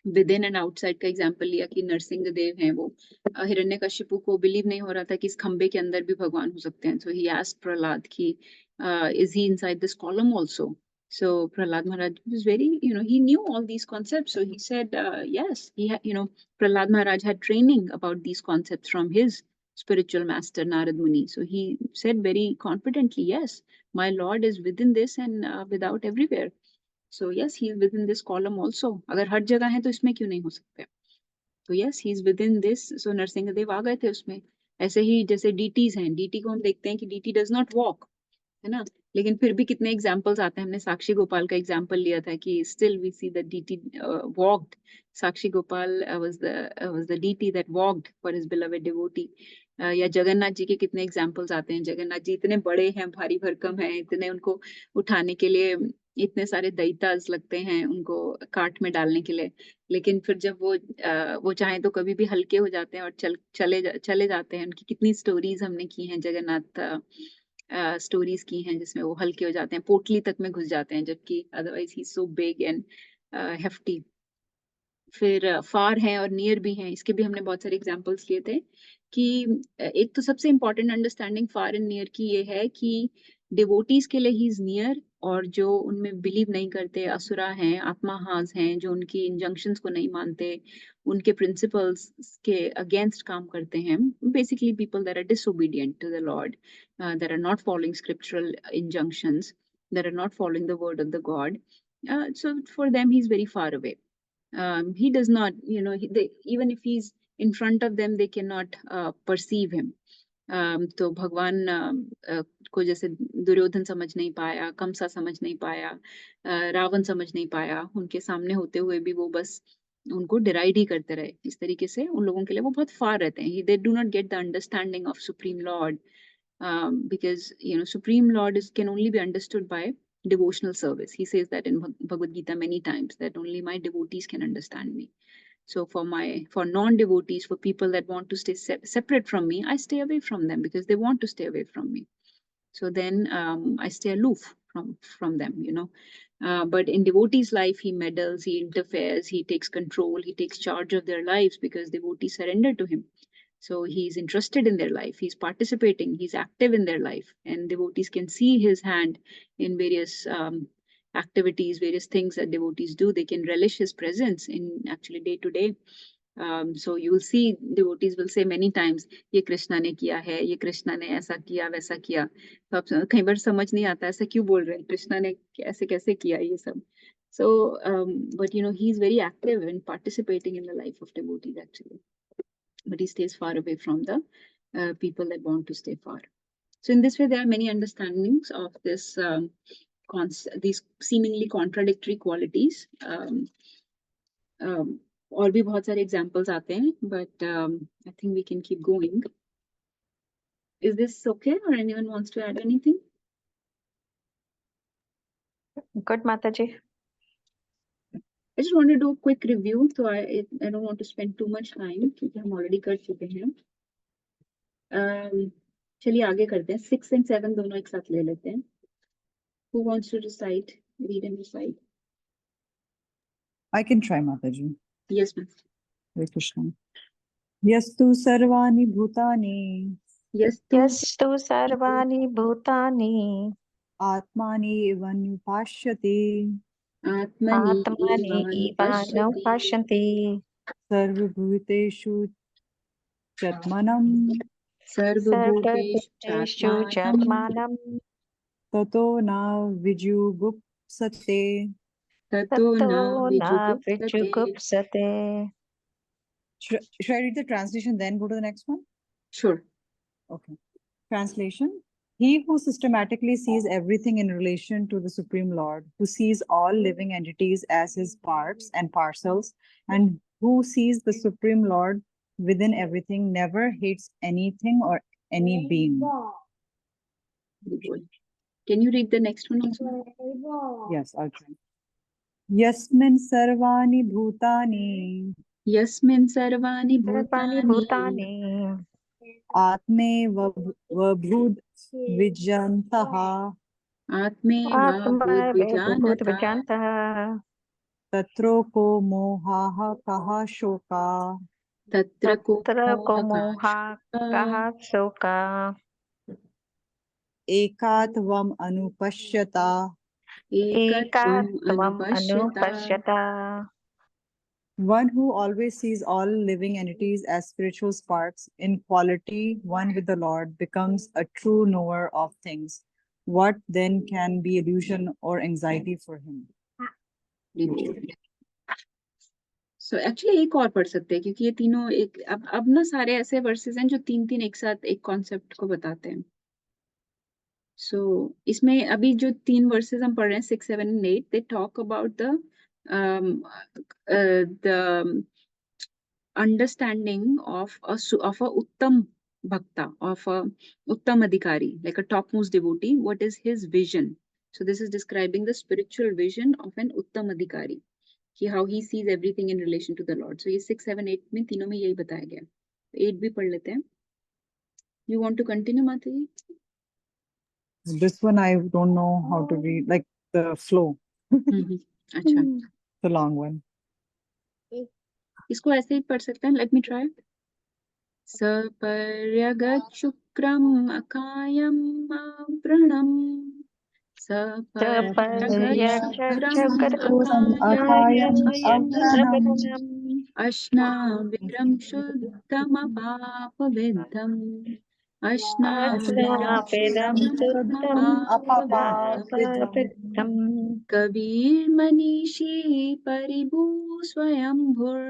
विद इन एंड आउटसाइड का एग्जाम्पल लिया कि नरसिंह देव हैं वो, हिरण्यकशिपु को बिलीव नहीं हो रहा था कि इस खंबे के अंदर भी भगवान हो सकते हैं। सो ही आस्क्ड प्रहलाद कि is he inside this column also? So Prahlad Maharaj was very, he knew all these concepts. So he said, yes, he had, Prahlad Maharaj had training about these concepts from his spiritual master Narad Muni. So he said very confidently, yes, my Lord is within this and without everywhere. So yes, he is within this column also. अगर हर जगह है तो इसमें क्यों नहीं हो सकते? तो yes, he is within this. So Narsingh Dev आ गए थे उसमें। ऐसे ही जैसे डीटीज हैं, डीटी को हम देखते हैं कि डीटी डज नॉट वॉक, है ना, लेकिन फिर भी कितने एग्जाम्पल्स आते हैं। हमने साक्षी गोपाल का एग्जाम्पल लिया था कि still we see the deity walked, Sakshi Gopal was the deity that walked for his beloved devotee. या जगन्नाथ जी के कितने एग्जाम्पल्स आते हैं। जगन्नाथ जी इतने बड़े हैं, भारी भरकम हैं, इतने उनको उठाने के लिए इतने सारे दैत्यास लगते हैं उनको काट में डालने के लिए, लेकिन फिर जब वो चाहे तो कभी भी हल्के हो जाते हैं और चले जाते हैं। उनकी कितनी स्टोरीज हमने की हैं, जगन्नाथ स्टोरीज की हैं जिसमें वो हल्के हो जाते हैं, पोटली तक में घुस जाते हैं, जबकि otherwise he so big and hefty. फिर फार हैं और नियर भी हैं, इसके भी हमने बहुत सारे एग्जांपल्स लिए थे कि एक तो सबसे important understanding far and near की ये है कि डिवोटीज के लिए ही इज नियर और जो उनमें बिलीव नहीं करते, असुरा हैं, आत्माहास हैं, जो उनकी इंजंक्शंस को नहीं मानते, उनके प्रिंसिपल्स के अगेंस्ट काम करते हैं, basically people that are disobedient to the Lord, that are not following scriptural injunctions, that are not following the word of the God. So for them, he's very far away. He does not, even if he's in front of them, they cannot perceive him. तो भगवान को जैसे दुर्योधन समझ नहीं पाया, कंसा समझ नहीं पाया, रावण समझ नहीं पाया, उनके सामने होते हुए भी वो बस उनको डिराइड ही करते रहे। इस तरीके से उन लोगों के लिए वो बहुत फार रहते हैं। They do not get the understanding of supreme Lord, because supreme lord can only be understood by devotional service. He says that in Bhagavad Gita many times, that only my devotees can understand me. So for non-devotees, for people that want to stay separate from me, I stay away from them because they want to stay away from me. So then I stay aloof from them. But in devotees' life, he meddles, he interferes, he takes control, he takes charge of their lives because devotees surrender to him. So he's interested in their life, he's participating, he's active in their life, and devotees can see his hand in various activities, various things that devotees do. They can relish his presence in actually day to day. So you will see devotees will say many times, ये कृष्णा ने किया है, ये कृष्णा ने ऐसा किया वैसा किया। तो आप कई बार समझ नहीं आता ऐसा क्यों बोल रहे हैं, कृष्णा ने ऐसे कैसे किया ये सब. So but he's very active in participating in the life of devotees actually, but he stays far away from the people that want to stay far. So in this way, there are many understandings of this these seemingly contradictory qualities. और भी बहुत सारे examples आते हैं, but I think we can keep going. Is this okay, or anyone wants to add anything?
Good, Mataji.
I just want to do a quick review, so I don't want to spend too much time क्योंकि हम already कर चुके हैं. चलिए आगे करते हैं. 6 and 7 दोनों एक साथ ले लेते हैं. Who wants to recite? Read and recite.
I can try, Mataji.
Yes, ma'am.
Hare Krishna. Yastu sarvani bhutani
Yastu sarvani bhutani
atmani vanupashyati
atmani ivanam pashyanti
sarvabhuteshu chatmanam
sarvabhuteshu chatmanam
tato na vijugupsate.
Tato na
na
vijugupsate.
vijugupsate.
Should I read the translation then go to the next one?
Sure.
Okay. Translation. He who systematically sees everything in relation to the Supreme Lord, who sees all living entities as his parts and parcels, and who sees the Supreme Lord within everything, never hates anything or any being.
Very good. Can you read the next one also?
Yes, I'll try. Yasmin sarvani bhutani
Yasmin sarvani
Sarvani
bhutani
bhutani
atme vabhud vijantaha
atme
atma
vibhujanata
vijanta
tatro ko mohaha kaha shoka
tatra ko
ko moha kaha soka
ekatvam anupashyata.
ekatvam anupashyata.
One who always sees all living entities as spiritual sparks in quality, one with the Lord, becomes a true knower of things. What then can be illusion or anxiety for him?
So actually एक और पढ़ सकते हैं क्योंकि ये तीनों एक अब ना सारे ऐसे वर्सेस हैं जो तीन तीन एक साथ एक कॉन्सेप्ट को बताते हैं. So इसमें अभी जो तीन वर्सेस हम पढ़ रहे हैं 6, 7 and 8, they talk about the understanding of a uttam bhakta, of a uttam adhikari, like a topmost devotee. What is his vision? So this is describing the spiritual vision of an uttam adhikari, how he sees everything in relation to the Lord. So ये 6, 7, 8 में तीनों में यही बताया गया. 8 भी पढ़ लेते हैं. You want to continue, Mataji?
This one I don't know how to read, like the flow.
अच्छा.
The long one.
इसको ऐसे ही पढ़ सकते हैं. Let me try. सपर्यगत शुक्रम अकायम आवृणम अश्नाविरं शुद्धमपापविद्धम् अश्नाविरं शुद्धमपापविद्धम् कबीर्मनीषी परिभू स्वयंभुर्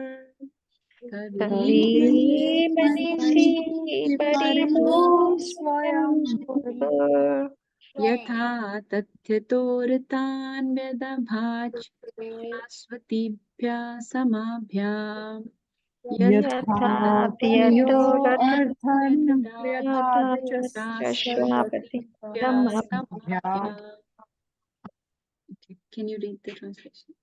यथा तथ्यतोरतान्यदभाच शाश्वतीभ्यः समाभ्याम् Okay, can you read the translation?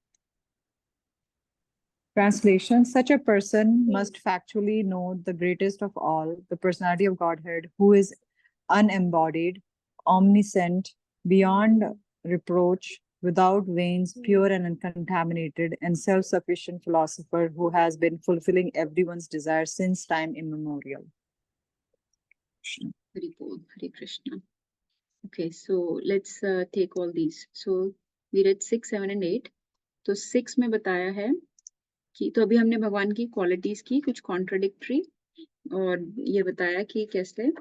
Translation: Such a person must factually know the greatest of all, the personality of Godhead, who is unembodied, omniscient, beyond reproach, without veins, pure and uncontaminated, and self-sufficient philosopher who has been fulfilling everyone's desire since time immemorial.
Hari Bol, Hare Krishna. Okay, so let's take all these. So we read 6, 7 and 8. तो 6 में बताया है कि तो अभी हमने भगवान की क्वालिटीज की कुछ कॉन्ट्राडिक्टरी और ये बताया कि कैसे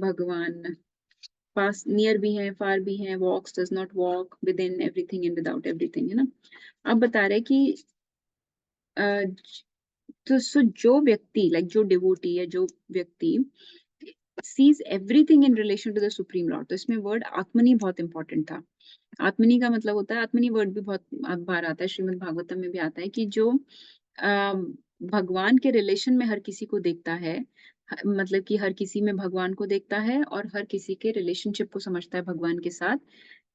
भगवान पास नियर भी है फार भी है walks does not walk within everything and without everything है ना। अब बता रहे कि तो सो जो व्यक्ति लाइक जो डिवोटी है जो व्यक्ति sees everything in relation to the supreme Lord, तो इसमें वर्ड आत्मनी बहुत इंपॉर्टेंट था। आत्मनी का मतलब होता है, आत्मनी वर्ड भी बहुत बार आता है, श्रीमद् भागवतम में भी आता है कि जो भगवान के रिलेशन में हर किसी को देखता है, मतलब कि हर किसी में भगवान को देखता है और हर किसी के रिलेशनशिप को समझता है भगवान के साथ,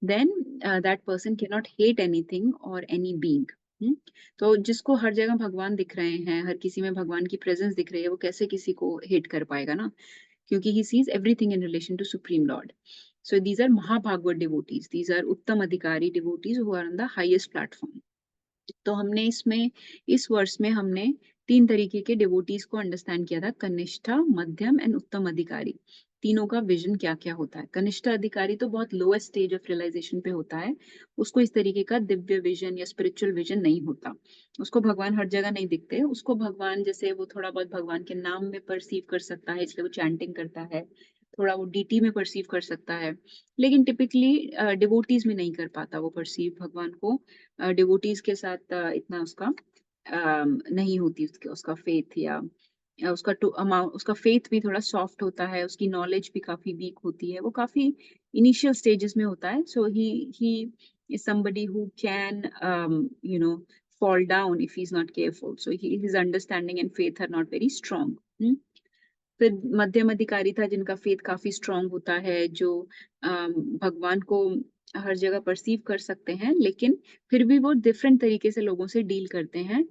then that person can not hate anything और एनी बीइंग। तो जिसको हर जगह भगवान दिख रहे हैं, हर किसी में भगवान की प्रेजेंस दिख रही है, वो कैसे किसी को हेट कर पाएगा ना, क्योंकि he sees everything in relation to Supreme Lord. So these are Mahabhagavad devotees. These are Uttam Adhikari devotees who are on the highest platform. तो हमने इसमें इस वर्ष में हमने 3 तरीके के डिवोटीज को अंडरस्टैंड किया था, कनिष्ठा, मध्यम एंड उत्तम अधिकारी। तीनों का विजन क्या क्या होता है। कनिष्ठ अधिकारी तो बहुत लोएस्ट स्टेज ऑफ रियलाइजेशन पे होता है, उसको इस तरीके का दिव्य विजन या स्पिरिचुअल विजन नहीं होता, उसको भगवान हर जगह नहीं दिखते, उसको भगवान जैसे वो थोड़ा बहुत भगवान के नाम में परसीव कर सकता है, इसलिए वो चैंटिंग करता है, थोड़ा वो डीटी में परसीव कर सकता है, लेकिन टिपिकली डिवोटीज में नहीं कर पाता वो परसीव भगवान को। डिवोटीज के साथ इतना उसका नहीं होती उसका फेथ या उसका उसका फेथ भी थोड़ा सॉफ्ट होता है, उसकी नॉलेज भी काफी वीक होती है, वो काफी इनिशियल स्टेजेस में होता है। So he is somebody who can you know fall down if he's not careful. So his understanding and faith are not very strong. फिर मध्यम अधिकारी था जिनका फेथ काफी स्ट्रांग होता है, जो भगवान को हर जगह परसीव कर सकते हैं, लेकिन फिर भी वो डिफरेंट तरीके से लोगों से डील करते हैं।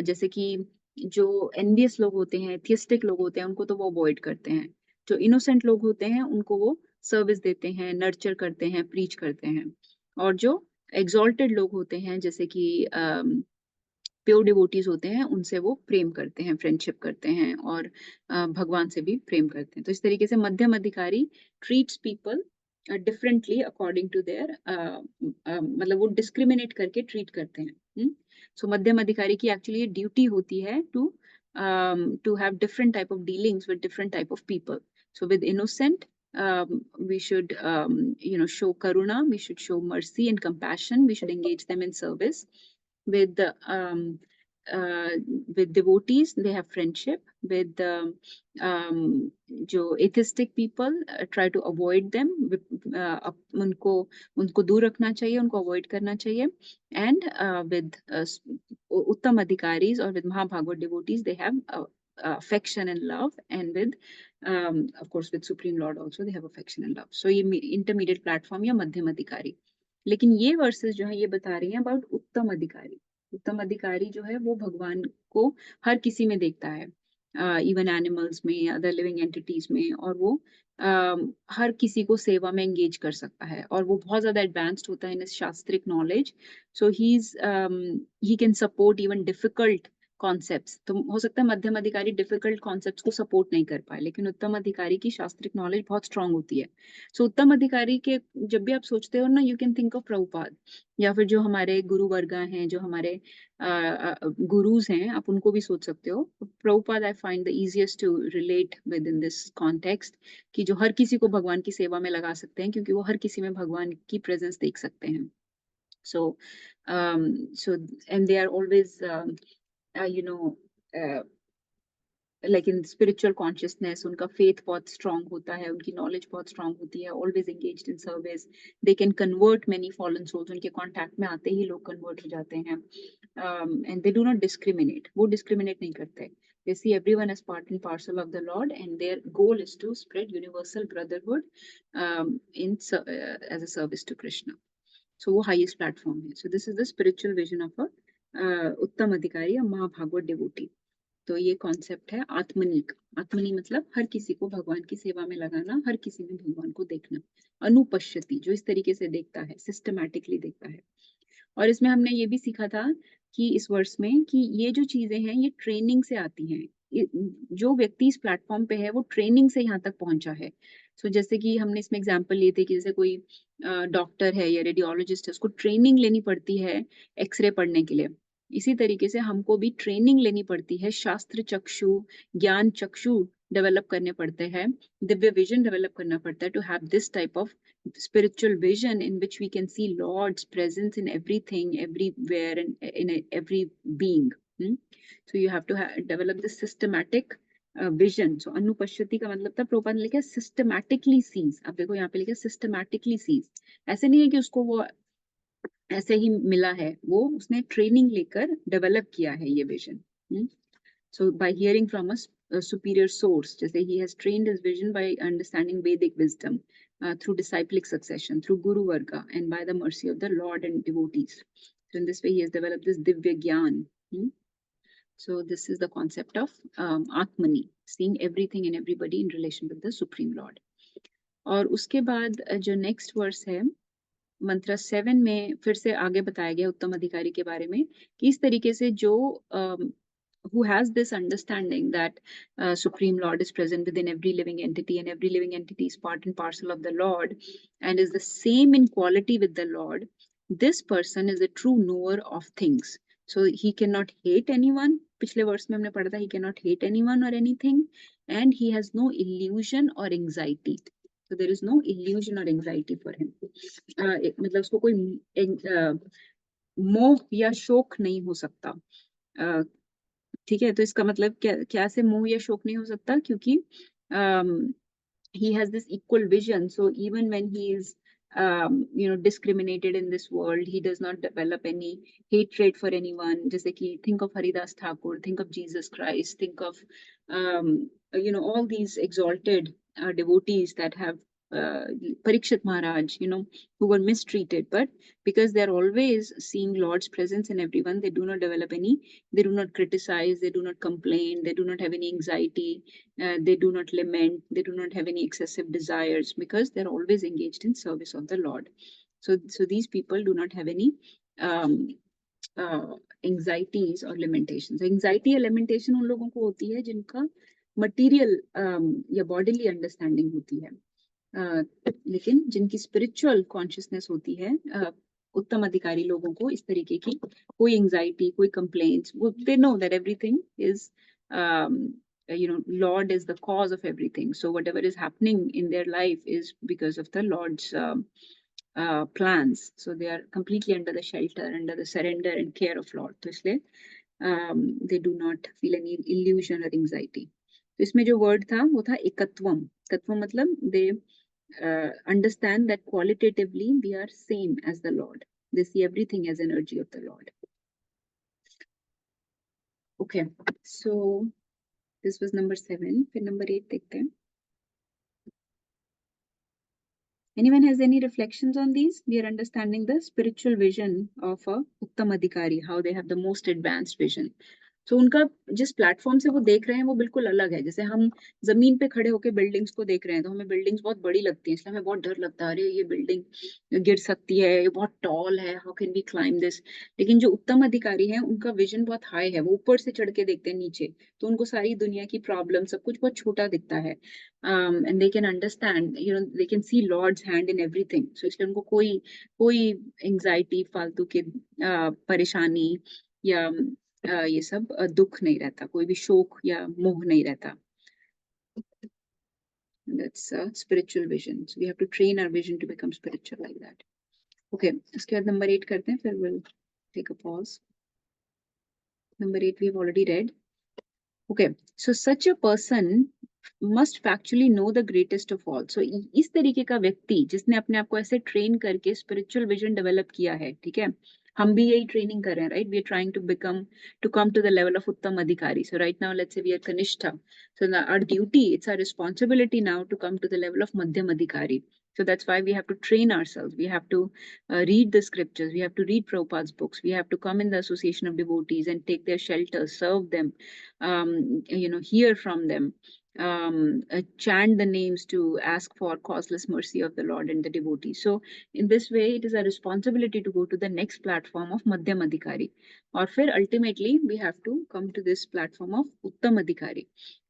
जैसे कि जो एनवियस लोग होते हैं, थियस्टिक लोग होते हैं, उनको तो वो अवॉइड करते हैं। जो इनोसेंट लोग होते हैं उनको वो सर्विस देते हैं, नर्चर करते हैं, प्रीच करते हैं। और जो एग्जॉल्टेड लोग होते हैं जैसे कि प्योर डिवोटीज होते हैं, उनसे वो प्रेम करते हैं, फ्रेंडशिप करते हैं और भगवान से भी प्रेम करते हैं। तो इस तरीके से मध्यम अधिकारी treats people differently according to their, मतलब वो डिस्क्रिमिनेट करके ट्रीट करते हैं। सो मध्यम अधिकारी की एक्चुअली ड्यूटी होती है to have different type of dealings with different type of people. So with innocent we should show karuna, we should show mercy and compassion, we should engage them in service. With devotees they have friendship, with जो atheistic people try to avoid them, उनको दूर रखना चाहिए, उनको avoid करना चाहिए। And with उत्तम अधिकारीज और with Mahabhagavad devotees they have affection and love, and with of course with Supreme Lord also they have affection and love. So ये intermediate platform या मध्यम अधिकारी। लेकिन ये वर्सेस जो है ये बता रही हैं अबाउट उत्तम अधिकारी। उत्तम अधिकारी जो है वो भगवान को हर किसी में देखता है, इवन एनिमल्स में, अदर लिविंग एंटिटीज में, और वो हर किसी को सेवा में एंगेज कर सकता है, और वो बहुत ज्यादा एडवांस्ड होता है इन शास्त्रिक knowledge. So he can support even difficult concepts, तो हो सकता है मध्यम अधिकारी डिफिकल्ट कॉन्सेप्ट्स को सपोर्ट नहीं कर पाए, लेकिन उत्तम अधिकारी की शास्त्रिक नॉलेज बहुत स्ट्रांग होती है। सो उत्तम अधिकारी के जब भी आप सोचते हो ना, you can think of Prabhupada, या फिर जो हमारे गुरु वर्गा हैं, जो हमारे गुरुज हैं, आप उनको भी सोच सकते हो। Prabhupada I find the easiest to relate with in this context, कि जो हर किसी को भगवान की सेवा में लगा सकते हैं, क्योंकि वो हर किसी में भगवान की प्रेजेंस देख सकते हैं। So, so and they are always, you know, like in spiritual consciousness, उनका faith बहुत strong होता है, उनकी knowledge बहुत strong होती है, always engaged in service. They can convert many fallen souls. उनके contact में आते ही लोग convert हो जाते हैं, and they do not discriminate. वो discriminate नहीं करते. They see everyone as part and parcel of the Lord, and their goal is to spread universal brotherhood as a service to Krishna. So वो highest platform है. So this is the spiritual vision of a उत्तम अधिकारी, a Mahabhagavata devotee. तो ये concept है आत्मनी का। आत्मनी मतलब हर किसी को भगवान की सेवा में लगाना, हर किसी में भगवान को देखना। अनुपश्यति, जो इस तरीके से देखता है, सिस्टमैटिकली देखता है। और इसमें हमने ये भी सीखा था कि इस वर्ष में कि ये जो चीजें हैं ये ट्रेनिंग से आती हैं। जो व्यक्ति इस प्लेटफॉर्म पे है वो ट्रेनिंग से यहाँ तक पहुंचा है। सो जैसे कि हमने इसमें एग्जांपल लिए थे कि जैसे कोई डॉक्टर है या रेडियोलॉजिस्ट है, उसको ट्रेनिंग लेनी पड़ती है एक्सरे पढ़ने के लिए। इसी तरीके से हमको भी ट्रेनिंग लेनी पड़ती है, शास्त्र चक्षु, ज्ञान चक्षु डेवलप करने पड़ते हैं, दिव्य विजन डेवलप करना पड़ता है, to have this type of spiritual vision in which we can see Lord's presence in everything, everywhere, and in every being. So you have to develop this systematic vision. So anupashyati का मतलब था, प्रभुपाद ने लिखा systematically sees. अब देखो यहाँ पे लिखा systematically sees. ऐसे नहीं है कि उसको वो ऐसे ही मिला है, वो उसने ट्रेनिंग लेकर डेवलप किया है ये vision. So by hearing from a superior source, जैसे he has trained his vision by understanding Vedic wisdom, through disciplic succession, through Guru Varga, and by the mercy of the Lord and devotees. So in this way, he has developed this Divya Gyan. So this is the concept of Atmani, seeing everything and everybody in relation with the Supreme Lord. और उसके बाद जो next verse है, मंत्र 7 में फिर से आगे बताया गया उत्तम अधिकारी के बारे में, कि इस तरीके से जो who has this understanding that Supreme Lord is present within every living entity, and every living entity is part and parcel of the Lord and is the same in quality with the Lord, this person is a true knower of things. So he cannot hate anyone. पिछले वर्ष में हमने पढ़ा था, he cannot hate anyone or anything, and he has no illusion or anxiety. So there is no illusion or anxiety for him. मतलब उसको कोई मोह या शोक नहीं हो सकता. ठीक है, तो इसका मतलब क्या से मोह या शोक नहीं हो सकता, क्योंकि he has this equal vision. So even when he is discriminated in this world, he does not develop any hatred for anyone. जैसे कि think of Haridas Thakur, think of Jesus Christ, think of all these exalted devotees that have Parikshit Maharaj, who were mistreated, but because they're always seeing Lord's presence in everyone, they do not develop they do not criticize, they do not complain, they do not have any anxiety, they do not lament, they do not have any excessive desires, because they're always engaged in service of the Lord. So these people do not have any anxieties or limitations. Anxiety or lamentation उन लोगों को होती है जिनका material या bodily understanding होती है. लेकिन जिनकी स्पिरिचुअल कॉन्शियसनेस होती है, उत्तम अधिकारी लोगों को इस तरीके की कोई एंजाइटी, कोई कंप्लेंट्स, वो they know that everything is Lord is the cause of everything. So whatever is happening in their life is because of the Lord's plans. So they are completely under the shelter, under the surrender and care of Lord. तो इसलिए they do not feel any illusion or anxiety. तो इसमें जो word था वो था एकत्वम. एकत्वम मतलब they understand that qualitatively we are same as the Lord. They see everything as energy of the Lord. Okay, so this was number 7. Then number 8 देखते हैं. Anyone has any reflections on these? We are understanding the spiritual vision of a Uttam Adhikari, how they have the most advanced vision. तो उनका जिस platform से वो देख रहे हैं वो बिल्कुल अलग है। जैसे हम जमीन पे खड़े होकर बिल्डिंग्स को देख रहे हैं तो हमें बिल्डिंग्स बहुत बड़ी लगती है, इसलिए हमें बहुत डर लगता है, अरे ये बिल्डिंग गिर सकती है, ये बहुत टॉल है, how can we climb this. लेकिन जो उत्तम अधिकारी हैं उनका विजन बहुत हाई है, वो ऊपर से चढ़ के देखते हैं नीचे, तो उनको सारी दुनिया की प्रॉब्लम सब कुछ बहुत छोटा दिखता है। And they can understand, you know, they can see Lord's hand in everything. सो इसलिए उनको कोई कोई एंजाइटी, फालतू की परेशानी या ये सब दुख नहीं रहता, कोई भी शोक या मोह नहीं रहता। That's a spiritual vision. So we have to train our vision to become spiritual like that. Okay, इसके बाद number 8 करते हैं, फिर we'll take a pause. Number 8 we have already read. Okay, so such a person must factually know the greatest of all. So इस तरीके का व्यक्ति जिसने अपने आप को ऐसे ट्रेन करके spiritual vision develop किया है, ठीक है, हम भी यही ट्रेनिंग कर रहे हैं, right? We are trying to come to the level of Uttam Adhikari. So right now, let's say we are Kanishta. So now our duty, it's our responsibility now to come to the level of Madhyam Adhikari. So that's why we have to train ourselves. We have to read the scriptures. We have to read Prabhupada's books. We have to come in the association of devotees and take their shelter, serve them, hear from them, chant the names to ask for causeless mercy of the Lord and the devotees. So in this way, it is a responsibility to go to the next platform of Madhyam Adhikari. और फिर ultimately we have to come to this platform of Uttam Adhikari.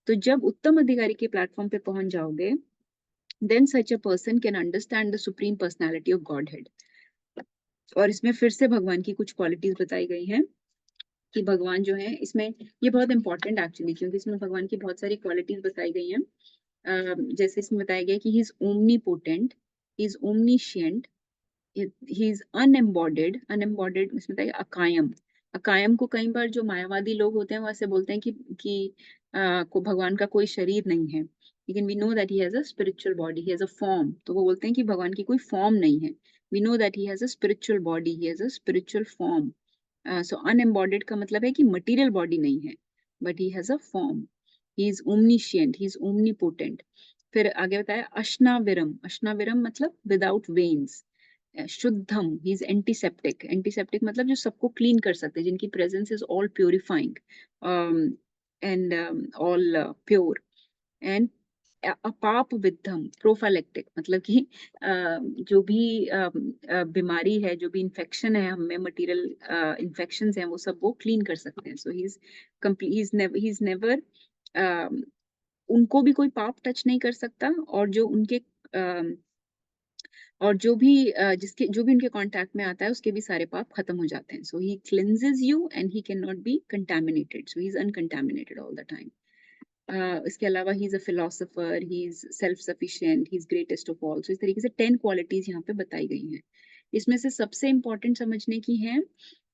तो जब उत्तम अधिकारी के platform पे पहुंच जाओगे, then such a person can understand the supreme personality of Godhead. और इसमें फिर से भगवान की कुछ क्वालिटीज बताई गई हैं कि भगवान जो है इसमें, ये बहुत इंपॉर्टेंट एक्चुअली, क्योंकि इसमें भगवान की बहुत सारी क्वालिटीज बताई गई हैं। जैसे इसमें बताया गया कि he is omnipotent, he is omniscient, he is unembodied. Unembodied इसमें बताया गया अकायम। अकायम को कई बार जो मायावादी लोग होते हैं वो ऐसे बोलते हैं कि को भगवान का कोई शरीर नहीं है, लेकिन we know that he has a spiritual body, he has a form. तो वो बोलते हैं कि भगवान की कोई फॉर्म नहीं है। We know that he has a spiritual body, he has a spiritual form. So unembodied का मतलब है कि मटेरियल बॉडी नहीं है, but he has a form. He is omniscient, he is omnipotent. फिर आगे बताया अश्नाविरम। अश्नाविरम मतलब विदाउट वेन्स। शुद्धम, ही इज एंटीसेप्टिक। एंटीसेप्टिक मतलब जो सबको क्लीन कर सकते हैं, जिनकी presence is all purifying and all pure. And अपाप विद्धम, प्रोफाइलेक्टिक मतलब कि जो भी बीमारी है, जो भी इन्फेक्शन है हमें, मटेरियल इन्फेक्शंस हैं, वो सब वो क्लीन कर सकते हैं। सो ही इज नेवर, उनको भी कोई पाप टच नहीं कर सकता, और जो उनके और जो भी जो भी उनके कांटेक्ट में आता है उसके भी सारे पाप खत्म हो जाते हैं। So he cleanses you and he can not be contaminated. So he is uncontaminated all the time. इसके अलावा he is a philosopher, he is self sufficient, he is greatest of all. So इस तरीके से 10 qualities यहाँ पे बताई गई हैं। इसमें से सबसे इंपॉर्टेंट समझने की है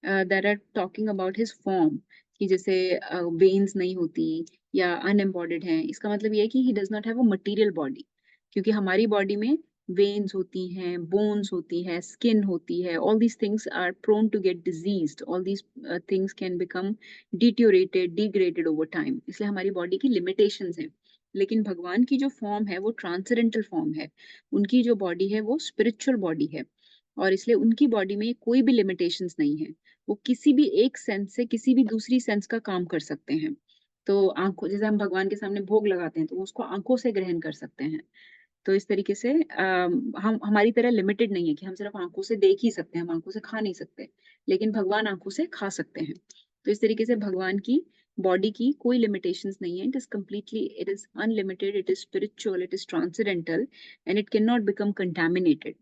that are talking about his form, कि जैसे वेन्स नहीं होती या अनएम्बॉडेड हैं, इसका मतलब ये है कि he does not have a material body. क्योंकि हमारी बॉडी में वेन्स होती हैं, बोन्स होती है, स्किन होती है, all these things are prone to get diseased, all these things can become deteriorated, degraded over time, इसलिए हमारी बॉडी की limitations हैं। लेकिन भगवान की जो फॉर्म है वो ट्रांसेंडेंटल फॉर्म है, उनकी जो बॉडी है वो स्पिरिचुअल बॉडी है, और इसलिए उनकी बॉडी में कोई भी लिमिटेशंस नहीं है। वो किसी भी एक सेंस से किसी भी दूसरी सेंस का काम कर सकते हैं। तो आंखों, जैसे हम भगवान के सामने भोग लगाते हैं तो उसको आंखों से ग्रहण कर सकते हैं। तो इस तरीके से हम हमारी तरह लिमिटेड नहीं है कि हम सिर्फ आंखों से देख ही सकते हैं, हम आंखों से खा नहीं सकते, लेकिन भगवान आंखों से खा सकते हैं। तो इस तरीके से भगवान की बॉडी की कोई लिमिटेशंस नहीं है। It is completely, it is unlimited, it is spiritual, it is transcendental, and it can not become contaminated.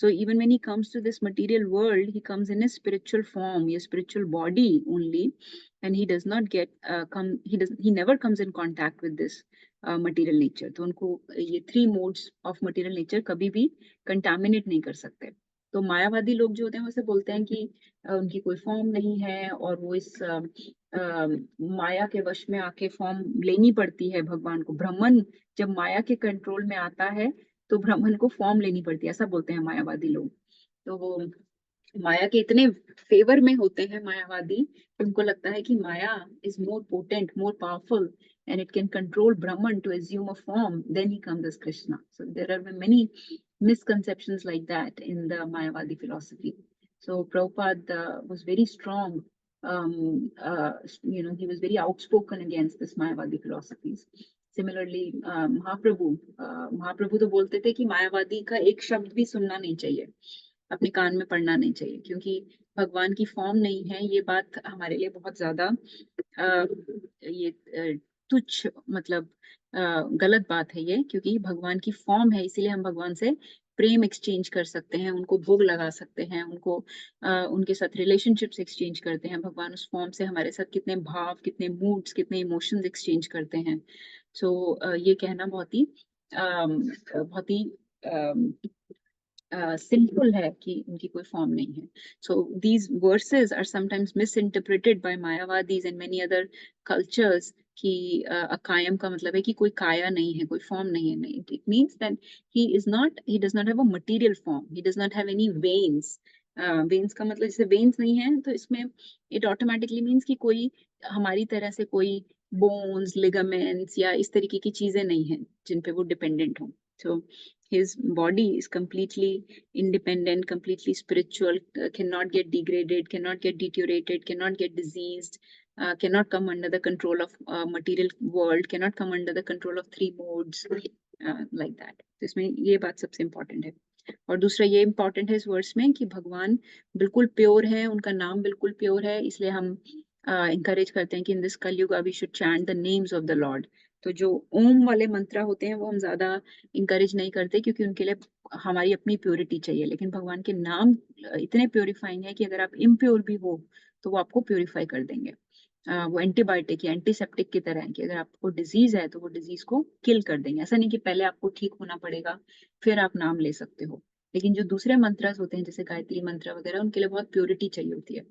So even when he comes to this material world, he comes in a spiritual form, a spiritual body only, and he does not get he never comes in contact with this material nature. तो उनको ये 3 modes of material nature कभी भी contaminate नहीं कर सकते। तो मायावादी लोग जो होते हैं वैसे बोलते हैं कि उनकी कोई फॉर्म नहीं है, और वो इस माया के वश में आके फॉर्म लेनी पड़ती है भगवान को। ब्राह्मण जब माया के कंट्रोल में आता है तो ब्राह्मण को फॉर्म लेनी पड़ती है, ऐसा बोलते हैं मायावादी लोग। तो वो माया के इतने फेवर में होते हैं मायावादी, उनको लगता है कि माया is more potent, more powerful, and it can control Brahman to assume a form, then he comes as Krishna. So there are many misconceptions like that in the Mayavadi philosophy. So Prabhupada was very strong he was very outspoken against this Mayavadi philosophies. Similarly, महाप्रभु तो बोलते थे कि मायावादी का एक शब्द भी सुनना नहीं चाहिए, अपने कान में पढ़ना नहीं चाहिए, क्योंकि भगवान की फॉर्म नहीं है। ये बात हमारे लिए बहुत ज्यादा तुच्छ, मतलब गलत बात है ये, क्योंकि भगवान की फॉर्म है, इसीलिए हम भगवान से प्रेम एक्सचेंज कर सकते हैं, उनको भोग लगा सकते हैं, उनको उनके साथ रिलेशनशिप्स एक्सचेंज करते हैं। भगवान उस फॉर्म से हमारे साथ कितने भाव, कितने मूड्स, कितने इमोशंस एक्सचेंज करते हैं। सो ये कहना बहुत ही sinful है कि उनकी कोई फॉर्म नहीं है। So these verses are sometimes misinterpreted by Mayavadis and many other cultures कि अकायम का मतलब है कि कोई काया नहीं है, कोई फॉर्म नहीं है। नहीं, it means that he does not have a material form, he does not have any veins. veins का मतलब जैसे veins नहीं है तो इसमें it automatically means कि कोई हमारी तरह से कोई bones, ligaments या इस तरीके की चीजें नहीं हैं जिन पे वो dependent हो। So his body is completely independent, completely spiritual, cannot get degraded, cannot get deteriorated, cannot get diseased, cannot come under the control of material world, cannot come under the control of three modes, like that. तो इसमें ये बात सबसे important है। और दूसरा ये important है इस वर्स में कि भगवान बिल्कुल प्योर है, उनका नाम बिल्कुल प्योर है, इसलिए हम encourage करते हैं कि in this Kalyuga we should chant the names of the Lord. तो जो ओम वाले मंत्र होते हैं वो हम ज्यादा इंकरेज नहीं करते, क्योंकि उनके लिए हमारी अपनी प्योरिटी चाहिए। लेकिन भगवान के नाम इतने प्योरीफाइंग है कि अगर आप इम्प्योर भी हो तो वो आपको प्योरीफाई कर देंगे। वो एंटीबायोटिक या एंटीसेप्टिक की तरह है कि अगर आपको डिजीज है तो वो डिजीज को किल कर देंगे। ऐसा नहीं कि पहले आपको ठीक होना पड़ेगा फिर आप नाम ले सकते हो। लेकिन जो दूसरे मंत्र होते हैं जैसे गायत्री मंत्र वगैरह, उनके लिए बहुत प्योरिटी चाहिए होती है।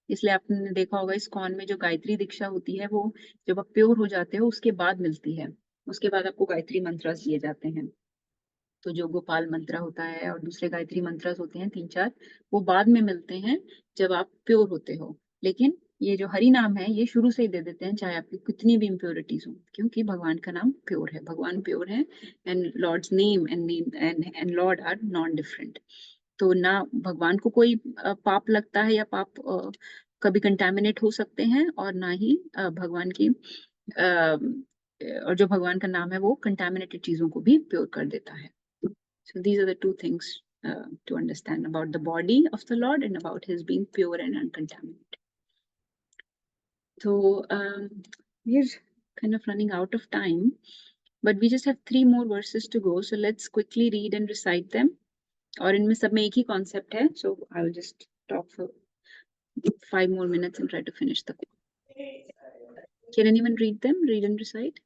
इसलिए आपने देखा होगा इस्कॉन में जो गायत्री दीक्षा होती है वो जब आप प्योर हो जाते हो उसके बाद मिलती है, उसके बाद आपको गायत्री मंत्र दिए जाते हैं। तो जो गोपाल मंत्र होता है और दूसरे गायत्री मंत्र होते हैं 3-4, वो बाद में मिलते हैं जब आप प्योर होते हो। लेकिन ये जो हरि नाम है ये शुरू से ही दे देते हैं, चाहे आपकी कितनी भी इम्प्योरिटीज हो, क्योंकि भगवान का नाम प्योर है, भगवान प्योर है। And Lord's name and Lord are non different. तो ना भगवान को कोई पाप लगता है या पाप कभी कंटामिनेट हो सकते हैं, और ना ही भगवान की और जो भगवान का नाम है वो कंटामिनेटेड चीजों को भी प्योर कर देता है। So these are the two things to understand about the body of the Lord and about his being pure and uncontaminated. So we're kind of running out of time, but we just have 3 more verses to go. So let's quickly read and recite them. और इनमें सब में एक ही concept है. So I'll just talk for 5 more minutes and try to finish the call. Can anyone read them? Read and recite?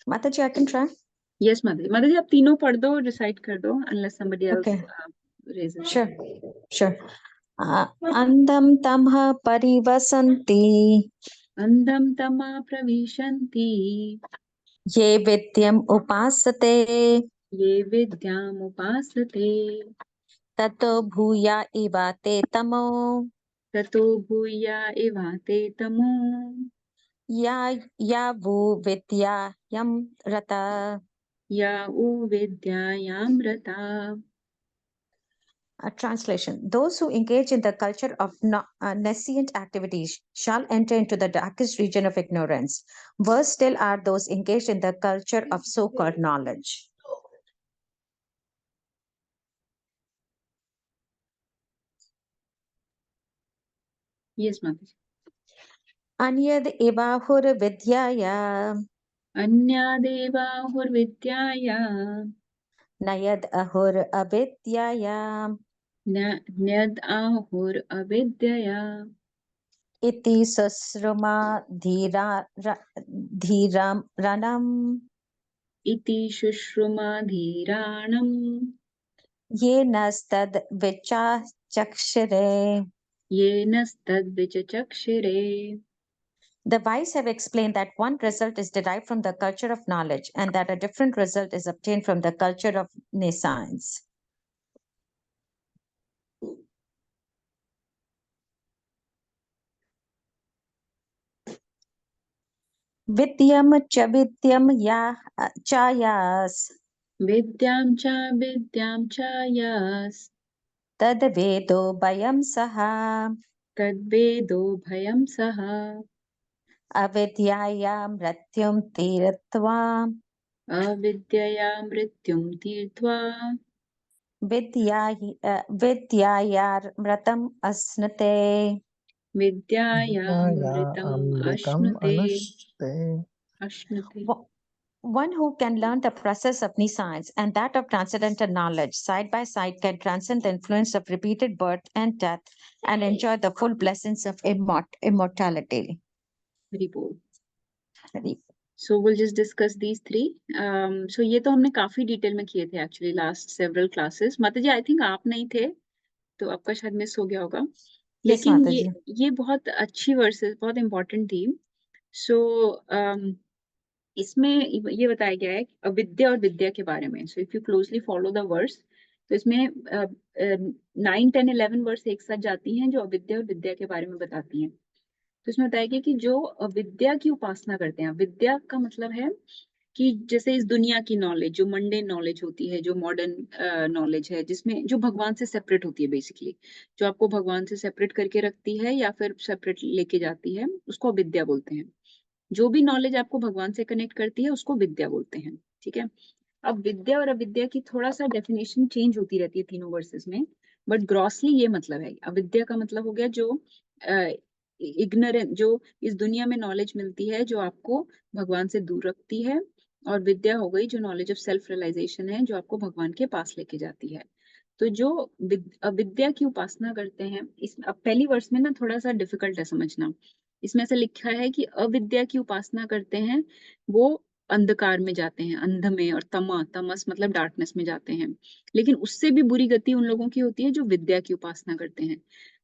Mataji, I can try.
Yes, Madhuri. Madhuri, आप तीनों पढ़ दो, recite कर दो, unless somebody else
Okay.
raises.
Sure. Andam tamha parivasanti
अंधं तमा प्रविशन्ति
ye vidyam upasate
ये विद्यामुपासते
tato bhuya ivate tamo
ततो भूया एवाते तमो
ya vu vidyayam rata.
या उ विद्यायां रता।
A translation: those who engage in the culture of nescient activities shall enter into the darkest region of ignorance. Worse still are those engaged in the culture of so-called knowledge.
Yes, Mataji.
Anyad evahur vidyaya
अन्यादेवाहुर्विद्याया
nayad ahur avidyaya
न्यद् आहुरविद्यया
iti susruma dhiram ranam
इति शुश्रुमाधीराणम्
yenastad vichachakshire.
येनस्तद्विचक्षिरे।
The wise have explained that one result is derived from the culture of knowledge and that a different result is obtained from the culture of nescience. Vidyam cha vidyam ya chayas
विद्यां च यास्
tad vedo bayam saha
तद्वेदो भयं सः
अविद्याया मृत्युं तीरत्वा
अविद्यया मृत्युं तीर्त्वा
विद्यायामृतम् अश्नुते.
विद्यायामृतम्
अमृतम्
अश्नुते
अनुष्टे.
अश्नुते
Wo- One who can learn the process of science and that of transcendental knowledge side by side can transcend the influence of repeated birth and death and enjoy the full blessings of immortality.
Hari बोल।
Hari.
So we'll just discuss these three. So ये तो हमने काफी detail में किए थे actually last several classes. माता जी I think आप नहीं थे तो आपका शायद मिस हो गया होगा।
Yes,
लेकिन
Mataji.
ये बहुत अच्छी वर्सेस बहुत इम्पोर्टेंट थी। सो इसमें ये बताया गया है अविद्या और विद्या के बारे में। So if you closely follow the verse तो इसमें 9, 10, 11 वर्स एक साथ जाती हैं जो अविद्या और विद्या के बारे में बताती हैं। तो इसमें बताया गया कि जो विद्या की उपासना करते हैं, विद्या का मतलब है कि जैसे इस दुनिया की नॉलेज जो मंडेन नॉलेज होती है, जो मॉडर्न नॉलेज है, जिसमें जो भगवान से सेपरेट होती है, बेसिकली जो आपको भगवान से सेपरेट करके रखती है या फिर सेपरेट लेके जाती है, उसको विद्या बोलते हैं। जो भी नॉलेज आपको भगवान से कनेक्ट करती है उसको विद्या बोलते हैं। ठीक है। अब विद्या और अविद्या की थोड़ा सा डेफिनेशन चेंज होती रहती है तीनों वर्सेस में, बट ग्रॉसली ये मतलब है। अविद्या का मतलब हो गया जो इग्नोरेंट, जो इस दुनिया में नॉलेज मिलती है जो आपको भगवान से दूर रखती है, और विद्या हो गई जो नॉलेज ऑफ सेल्फ रियलाइजेशन है जो आपको भगवान के पास लेके जाती है। तो जो अविद्या की उपासना करते हैं, इस अब पहली वर्स में ना थोड़ा सा डिफिकल्ट है समझना। इसमें ऐसा लिखा है कि अविद्या की उपासना करते हैं वो अंधकार में जाते हैं, अंध में, और तमस मतलब डार्कनेस में जाते हैं। लेकिन उससे भी बुरी गति उन लोगों की होती है जो विद्या की उपासना करते हैं।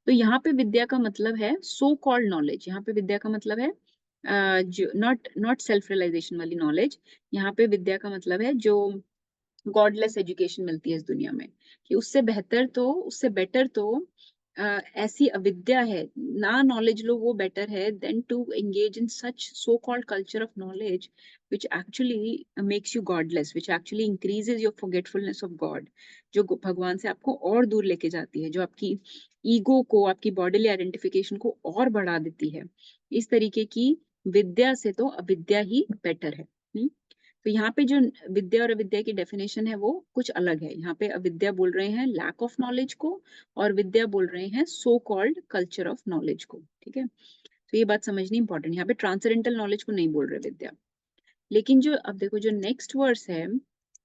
तो यहाँ पे विद्या का मतलब है सो कॉल्ड नॉलेज। यहाँ पे विद्या का मतलब है जो नॉट नॉट सेल्फ रियलाइजेशन वाली नॉलेज। यहाँ पे विद्या का मतलब है जो गॉडलेस एजुकेशन मिलती है इस दुनिया में, कि उससे बेहतर तो, उससे बेटर तो ऐसी अविद्या है ना, नॉलेज लो वो बेटर है than to engage in such so called culture of knowledge which actually makes you godless, which actually increases your forgetfulness of God, जो भगवान से आपको और दूर लेके जाती है, जो आपकी ईगो को, आपकी बॉडीली आइडेंटिफिकेशन को और बढ़ा देती है। इस तरीके की विद्या से तो अविद्या ही बेटर है। तो यहाँ पे जो विद्या और अविद्या की डेफिनेशन है वो कुछ अलग है। यहाँ पे अविद्या बोल रहे हैं लैक ऑफ नॉलेज को, और विद्या बोल रहे हैं सो कॉल्ड कल्चर ऑफ नॉलेज को। ठीक है। तो ये बात समझनी इंपॉर्टेंट, यहाँ पे ट्रांसेंडेंटल नॉलेज को नहीं बोल रहे विद्या। लेकिन जो अब देखो जो नेक्स्ट वर्स है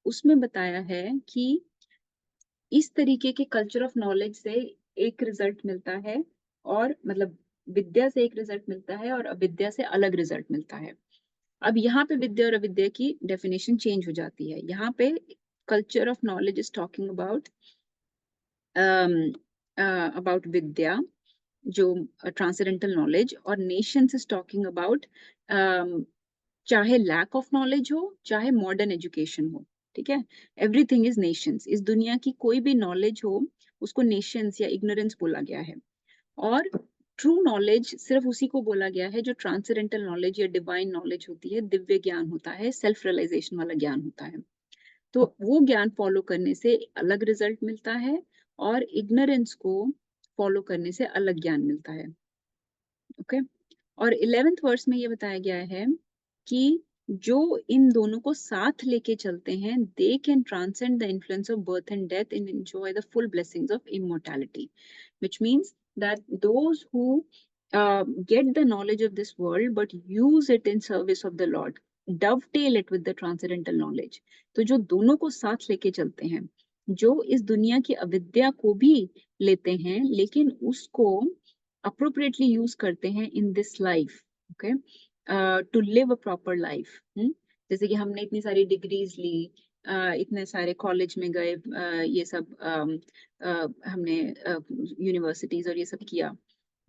उसमें बताया है कि इस तरीके के कल्चर ऑफ नॉलेज से एक रिजल्ट मिलता है, और मतलब विद्या से एक रिजल्ट मिलता है और अविद्या से अलग रिजल्ट मिलता है। अब यहाँ पे विद्या और अविद्या की डेफिनेशन चेंज हो जाती है। यहाँ पे culture of knowledge is talking about विद्या जो ट्रांसेंडेंटल नॉलेज, और नेशंस इज टॉकिंग अबाउट चाहे लैक ऑफ नॉलेज हो चाहे मॉडर्न एजुकेशन हो। ठीक है। Everything is nescience. इस दुनिया की कोई भी नॉलेज हो उसको नेशंस या इग्नोरेंस बोला गया है। और ट्रू नॉलेज सिर्फ उसी को बोला गया है जो ट्रांसेंडेंटल नॉलेज या डिवाइन नॉलेज होती है, दिव्य ज्ञान होता है, सेल्फ रियलाइजेशन वाला ज्ञान होता है। तो वो ज्ञान फॉलो करने से अलग रिजल्ट मिलता है, और इग्नोरेंस को फॉलो करने से अलग ज्ञान मिलता है। ओके। और 11th वर्स में ये बताया गया है कि जो इन दोनों को साथ लेके चलते हैं, they can transcend the influence of birth and death and enjoy the full blessings of immortality, which means that those who get the knowledge of this world but use it in service of the Lord, dovetail it with the transcendental knowledge. तो जो दोनों को साथ लेके चलते हैं, जो इस दुनिया की अविद्या को भी लेते हैं लेकिन उसको appropriately यूज करते हैं in this life, okay, to live a proper life. जैसे कि हमने इतनी सारी डिग्रीज ली, इतने सारे कॉलेज में गए, ये सब हमने यूनिवर्सिटीज और ये सब किया,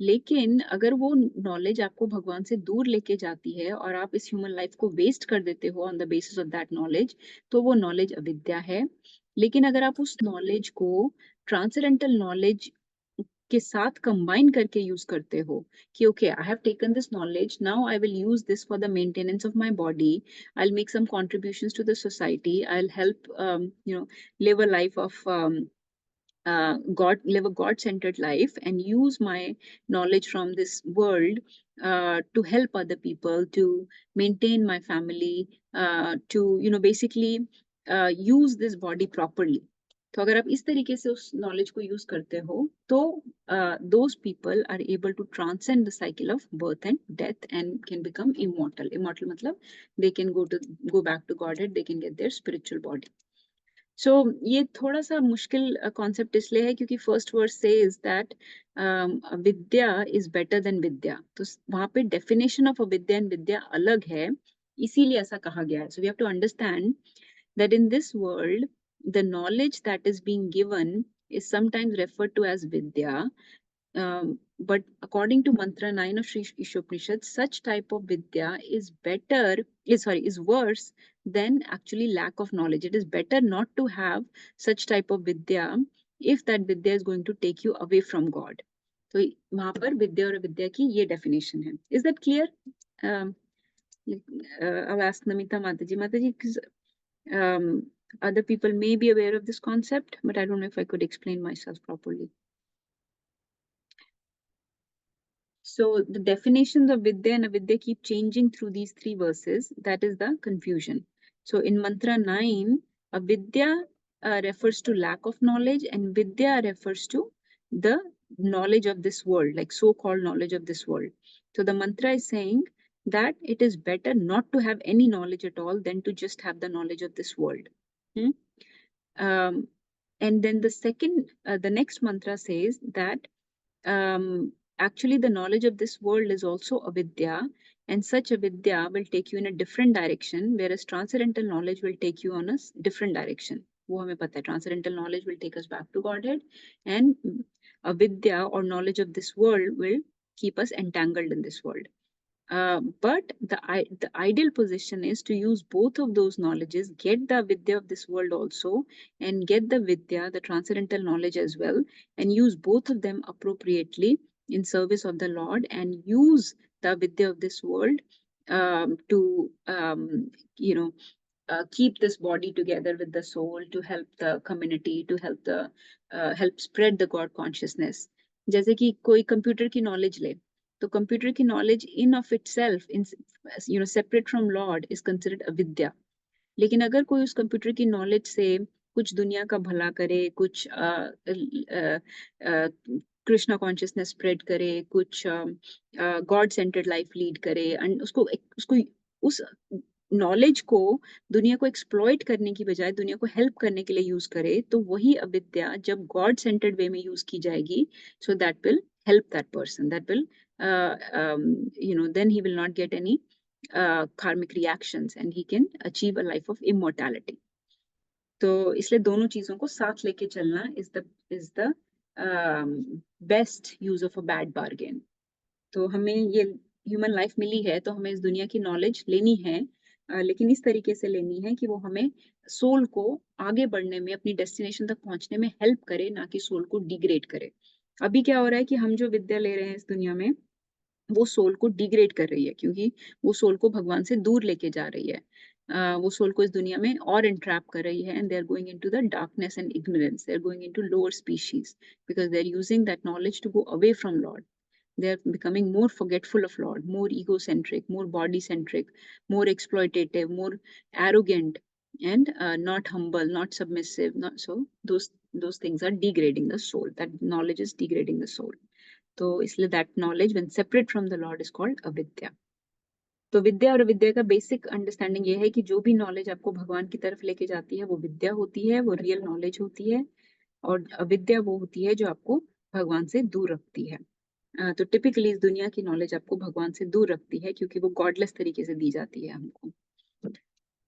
लेकिन अगर वो नॉलेज आपको भगवान से दूर लेके जाती है और आप इस ह्यूमन लाइफ को वेस्ट कर देते हो on the basis of that knowledge, तो वो नॉलेज अविद्या है। लेकिन अगर आप उस नॉलेज को ट्रांसेंडेंटल नॉलेज के साथ कंबाइन करके यूज करते हो कि okay I have taken this knowledge, now I will use this for the maintenance of my body, I will make some contributions to the society, I will help live a life of live a God-centered life and use my knowledge from this world to help other people, to maintain my family, to basically use this body properly. तो अगर आप इस तरीके से उस knowledge को use करते हो, तो those people are able to transcend the cycle of birth and death and can become immortal. Immortal मतलब they can go back to Godhead, they can get their spiritual body. So ये थोड़ा सा मुश्किल concept इसलिए है क्योंकि first verse says that विद्या is better than विद्या, तो वहां पे डेफिनेशन ऑफ अविद्या एंड विद्या अलग है, इसीलिए ऐसा कहा गया है. So we have to understand that in this world the knowledge that is being given is sometimes referred to as vidya, but according to mantra 9 of Sri Ishopanishad, such type of vidya is worse than actually lack of knowledge. It is better not to have such type of vidya if that vidya is going to take you away from God. So वहां पर विद्या और विद्या की ये definition है. Is that clear? I'll ask Namita Mataji. Mataji, other people may be aware of this concept, but I don't know if I could explain myself properly. So the definitions of vidya and avidya keep changing through these three verses. That is the confusion. So in mantra 9, avidya refers to lack of knowledge and vidya refers to the knowledge of this world, like so-called knowledge of this world. So the mantra is saying that it is better not to have any knowledge at all than to just have the knowledge of this world. And then the next mantra says that actually the knowledge of this world is also avidya, and such avidya will take you in a different direction, whereas transcendental knowledge will take you on a different direction. वो हमें पता है, transcendental knowledge will take us back to Godhead, and avidya or knowledge of this world will keep us entangled in this world. But the ideal position is to use both of those knowledges, get the vidya of this world also, and get the vidya, the transcendental knowledge as well, and use both of them appropriately in service of the Lord, and use the vidya of this world to keep this body together with the soul, to help the community, to help spread the God consciousness. जैसे कि कोई computer की knowledge ले, तो computer की knowledge in of itself, separate from Lord, is considered अविद्या. लेकिन अगर कोई उस कंप्यूटर की नॉलेज से कुछ दुनिया का भला करे, कुछ कृष्णा कॉन्शियसनेस स्प्रेड करे, कुछ गॉड सेंटर्ड लाइफ लीड करे, एंड उसको उस नॉलेज को दुनिया को एक्सप्लॉइट करने की बजाय दुनिया को हेल्प करने के लिए यूज करे, तो वही अविद्या जब गॉड सेंटर्ड वे में यूज की जाएगी, so that will help that person, that will then he will not get any karmic reactions and he can achieve a life of immortality. तो इसलिए दोनों चीजों को साथ लेके चलना is the best use of a bad bargain. तो हमें ये ह्यूमन लाइफ मिली है, तो हमें इस दुनिया की नॉलेज लेनी है, लेकिन इस तरीके से लेनी है कि वो हमें सोल को आगे बढ़ने में, अपनी डेस्टिनेशन तक पहुंचने में हेल्प करे, ना कि सोल को डिग्रेड करे. अभी क्या हो रहा है कि हम जो विद्या ले रहे हैं इस दुनिया में, वो सोल को डिग्रेड कर रही है, क्योंकि वो सोल को भगवान से दूर लेके जा रही है. वो सोल को इस दुनिया में और एंट्रैप कर रही है, and they are going into the darkness and ignorance. They are going into lower species because they are using that knowledge to go away from Lord. They are becoming more forgetful of Lord, more egocentric, more body-centric, more exploitative, more arrogant, and not humble, not submissive. Not so. Those things are degrading the soul. That knowledge is degrading the soul. So, इसलिए that knowledge, when separate from the Lord, is called avidya. तो विद्या और अविद्या का basic understanding ये है कि जो भी नॉलेज आपको भगवान की तरफ लेके जाती है वो विद्या होती है, वो रियल नॉलेज होती है, और अविद्या वो होती है जो आपको भगवान से दूर रखती है. तो टिपिकली इस दुनिया की नॉलेज आपको भगवान से दूर रखती है, क्योंकि वो गॉडलेस तरीके से दी जाती है हमको.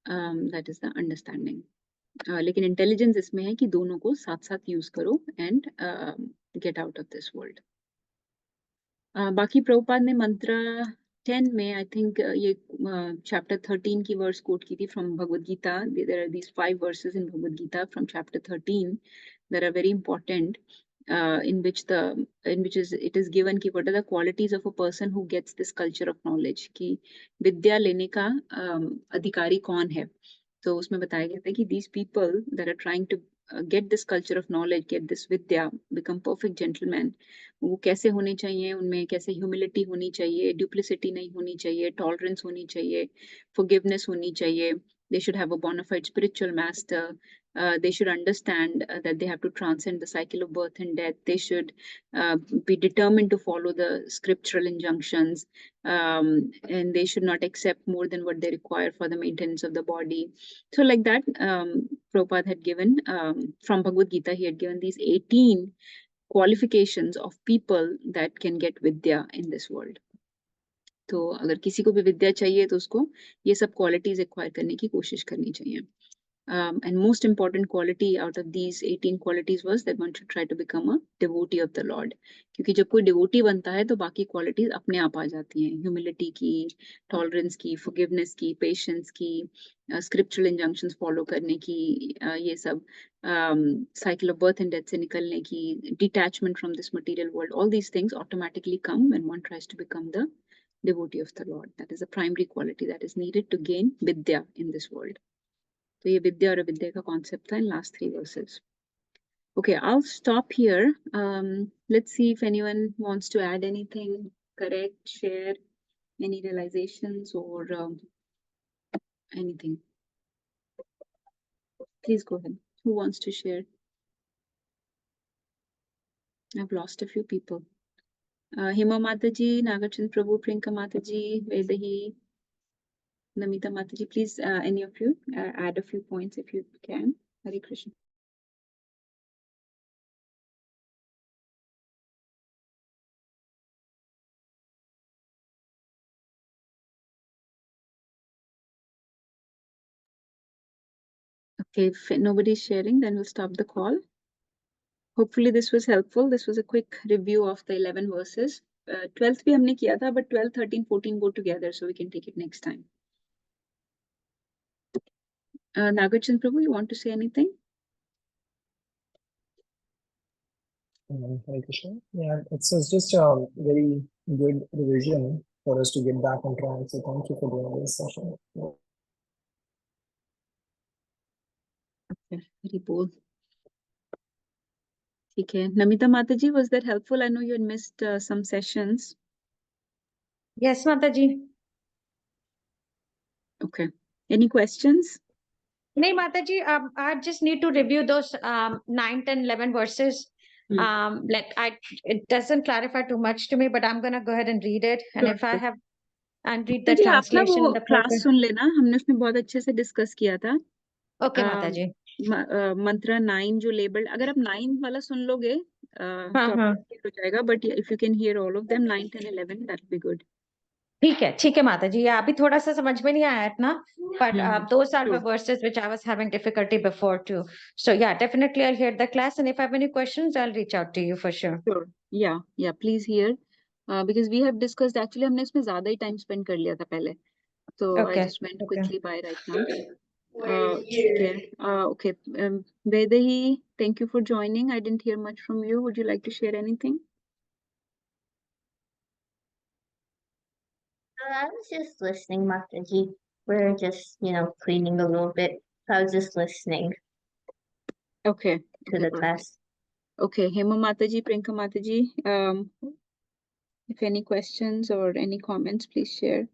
That is the understanding. लेकिन इंटेलिजेंस इसमें है कि दोनों को साथ साथ यूज करो and get out of this world. बाकी प्रभुपाद ने मंत्र 10 में आई थिंक ये चैप्टर 13 की वर्स कोट की थी from Bhagavad Gita. There are these 5 verses in Bhagavad Gita from chapter 13 that are very important, in which it is given कि what are the qualities of a person who gets this culture of knowledge, कि विद्या लेने का अधिकारी कौन है. तो उसमें बताया गया था कि these people that are trying to get this culture of knowledge, get this vidya, become perfect gentlemen. वो कैसे होने चाहिए, उनमें कैसे humility होनी चाहिए, duplicity नहीं होनी चाहिए, tolerance होनी चाहिए, forgiveness होनी चाहिए. They should have a bona fide spiritual master. They should understand that they have to transcend the cycle of birth and death. They should be determined to follow the scriptural injunctions, and they should not accept more than what they require for the maintenance of the body. So like that, Prabhupada had given, from Bhagavad Gita, he had given these 18 qualifications of people that can get vidya in this world. तो अगर किसी को भी विद्या चाहिए तो उसको ये सब क्वालिटीज एक्वायर करने की कोशिश करनी चाहिए. And most important quality out of these 18 qualities was that one should try to become a devotee of the Lord. क्योंकि जब कोई devotee बनता है तो बाकी qualities अपने आप आ जाती हैं. Humility की, tolerance की, forgiveness की, patience की, scriptural injunctions follow करने की, ये सब cycle of birth and death से निकलने की, detachment from this material world. All these things automatically come when one tries to become the devotee of the Lord. That is the primary quality that is needed to gain vidya in this world. So ये विद्या और अविद्या का concept था in last 3 verses. Okay, I'll stop here. Let's see if anyone wants to add anything, correct, share any realizations or anything. Please go ahead. Who wants to share? I've lost a few people. Hima Mataji, Nagarchand Prabhu, Priyanka Mataji, Vedahi, Namita Mataji, please, any of you, add a few points if you can. Hare Krishna. Okay, if nobody's sharing, then we'll stop the call. Hopefully this was helpful. This was a quick review of the 11 verses. 12th bhi humne kiya tha, but 12, 13, 14 go together, so we can take it next time. Nagarchand Prabhu, you want to say anything?
Hare Krishna. Yeah, it's just a very good revision for us to get back on track. So thank you for doing this session.
Okay, very bold. Okay, Namita Mataji, was that helpful? I know you had missed some sessions.
Yes, Mataji.
Okay, any questions?
No, Mataji, I just need to review those 9, 10, 11 verses. It doesn't clarify too much to me, but I'm gonna go ahead and read it. And if I have and read the
जी, आप ना
translation.
वो class सुन लेना, हमने उसमें बहुत अच्छे से discuss किया था.
Okay, Mataji.
मंत्र 9 जो लेबल्ड, अगर आप 9 वाला सुन लोगे तो आपको हो जाएगा, but if you can hear all of them 9, 10, 11 that will be good.
ठीक है माताजी. ये अभी थोड़ा सा समझ में नहीं आया ना, but those are the verses which I was having difficulty before too. So yeah, definitely I'll hear the class, and if I have any questions, I'll reach out to you for sure.
Sure. Yeah, please hear, because we have discussed, actually हमने इसमें ज़्यादा ही time spend कर लिया था पहले, so I just went quickly by right now. Okay. Vedahi, thank you for joining. I didn't hear much from you. Would you like to share anything?
I was just listening, Mataji. We're just, cleaning a little bit. I was just listening
Okay.
to the class.
Okay, Hema Mataji, Priyanka Mataji, if any questions or any comments, please share.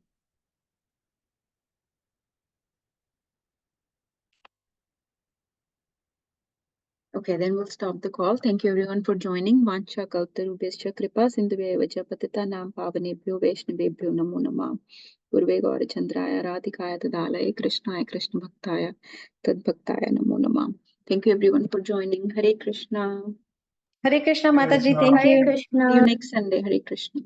Okay, then we'll stop the call. Thank you everyone for joining. Vancha kaltarubhyascha kripa sindhuvya patita pavanebhyo vaishnavebhyo namo namah. Purve Gaurachandraya Radhikaya Tadalaya Krishnaya Krishna Bhaktaya Tadbhaktaya namo namah. Thank you everyone for joining. Hare Krishna.
Hare Krishna, Mataji. Thank you.
Hare Krishna.
See you next Sunday. Hare Krishna.